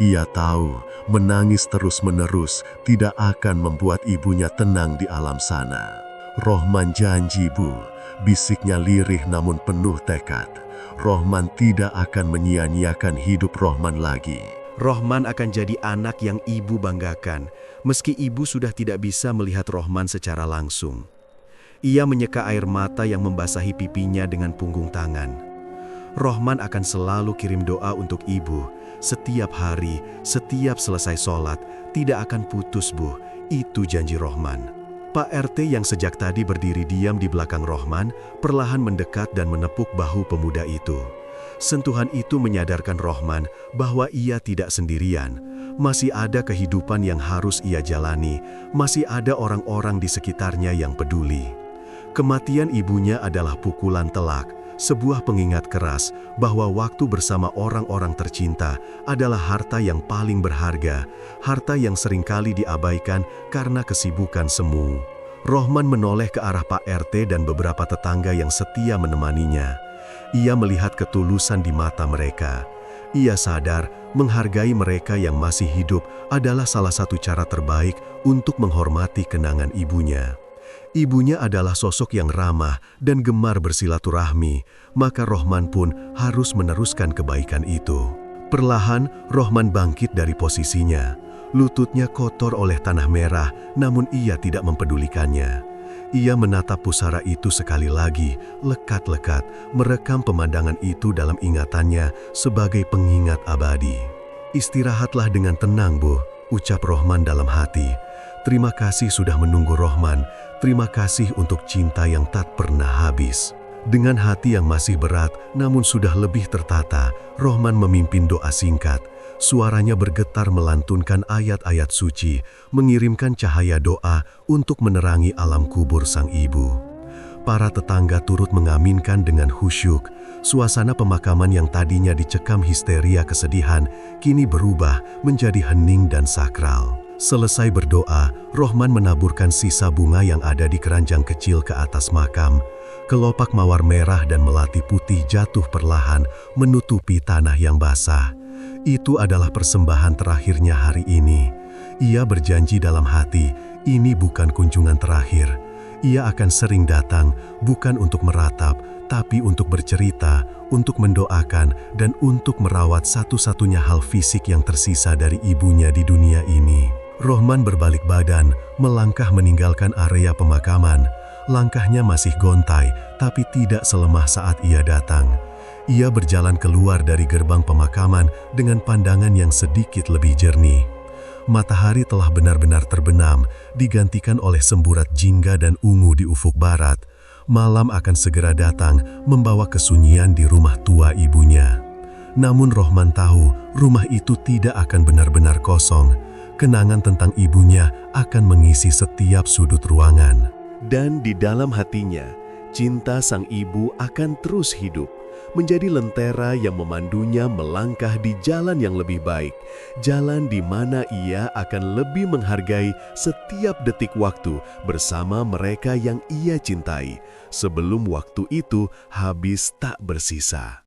Ia tahu, menangis terus-menerus tidak akan membuat ibunya tenang di alam sana. Rohman janji, Bu, bisiknya lirih namun penuh tekad. Rohman tidak akan menyia-nyiakan hidup Rohman lagi. Rohman akan jadi anak yang ibu banggakan, meski ibu sudah tidak bisa melihat Rohman secara langsung. Ia menyeka air mata yang membasahi pipinya dengan punggung tangan. Rohman akan selalu kirim doa untuk ibu, setiap hari, setiap selesai sholat, tidak akan putus, Bu. Itu janji Rohman. Pak RT yang sejak tadi berdiri diam di belakang Rohman, perlahan mendekat dan menepuk bahu pemuda itu. Sentuhan itu menyadarkan Rohman bahwa ia tidak sendirian. Masih ada kehidupan yang harus ia jalani, masih ada orang-orang di sekitarnya yang peduli. Kematian ibunya adalah pukulan telak, sebuah pengingat keras bahwa waktu bersama orang-orang tercinta adalah harta yang paling berharga, harta yang seringkali diabaikan karena kesibukan semu. Rohman menoleh ke arah Pak RT dan beberapa tetangga yang setia menemaninya. Ia melihat ketulusan di mata mereka. Ia sadar menghargai mereka yang masih hidup adalah salah satu cara terbaik untuk menghormati kenangan ibunya. Ibunya adalah sosok yang ramah dan gemar bersilaturahmi, maka Rohman pun harus meneruskan kebaikan itu. Perlahan, Rohman bangkit dari posisinya. Lututnya kotor oleh tanah merah, namun ia tidak mempedulikannya. Ia menatap pusara itu sekali lagi, lekat-lekat, merekam pemandangan itu dalam ingatannya sebagai pengingat abadi. Istirahatlah dengan tenang, Bu, ucap Rohman dalam hati. Terima kasih sudah menunggu Rohman, terima kasih untuk cinta yang tak pernah habis. Dengan hati yang masih berat, namun sudah lebih tertata, Rohman memimpin doa singkat. Suaranya bergetar melantunkan ayat-ayat suci, mengirimkan cahaya doa untuk menerangi alam kubur sang ibu. Para tetangga turut mengaminkan dengan khusyuk. Suasana pemakaman yang tadinya dicekam histeria kesedihan, kini berubah menjadi hening dan sakral. Selesai berdoa, Rohman menaburkan sisa bunga yang ada di keranjang kecil ke atas makam. Kelopak mawar merah dan melati putih jatuh perlahan, menutupi tanah yang basah. Itu adalah persembahan terakhirnya hari ini. Ia berjanji dalam hati, ini bukan kunjungan terakhir. Ia akan sering datang, bukan untuk meratap, tapi untuk bercerita, untuk mendoakan, dan untuk merawat satu-satunya hal fisik yang tersisa dari ibunya di dunia ini. Rohman berbalik badan, melangkah meninggalkan area pemakaman. Langkahnya masih gontai, tapi tidak selemah saat ia datang. Ia berjalan keluar dari gerbang pemakaman dengan pandangan yang sedikit lebih jernih. Matahari telah benar-benar terbenam, digantikan oleh semburat jingga dan ungu di ufuk barat. malam akan segera datang membawa kesunyian di rumah tua ibunya. Namun Rohman tahu rumah itu tidak akan benar-benar kosong. Kenangan tentang ibunya akan mengisi setiap sudut ruangan. Dan di dalam hatinya, cinta sang ibu akan terus hidup, menjadi lentera yang memandunya melangkah di jalan yang lebih baik, jalan di mana ia akan lebih menghargai setiap detik waktu bersama mereka yang ia cintai, sebelum waktu itu habis tak bersisa.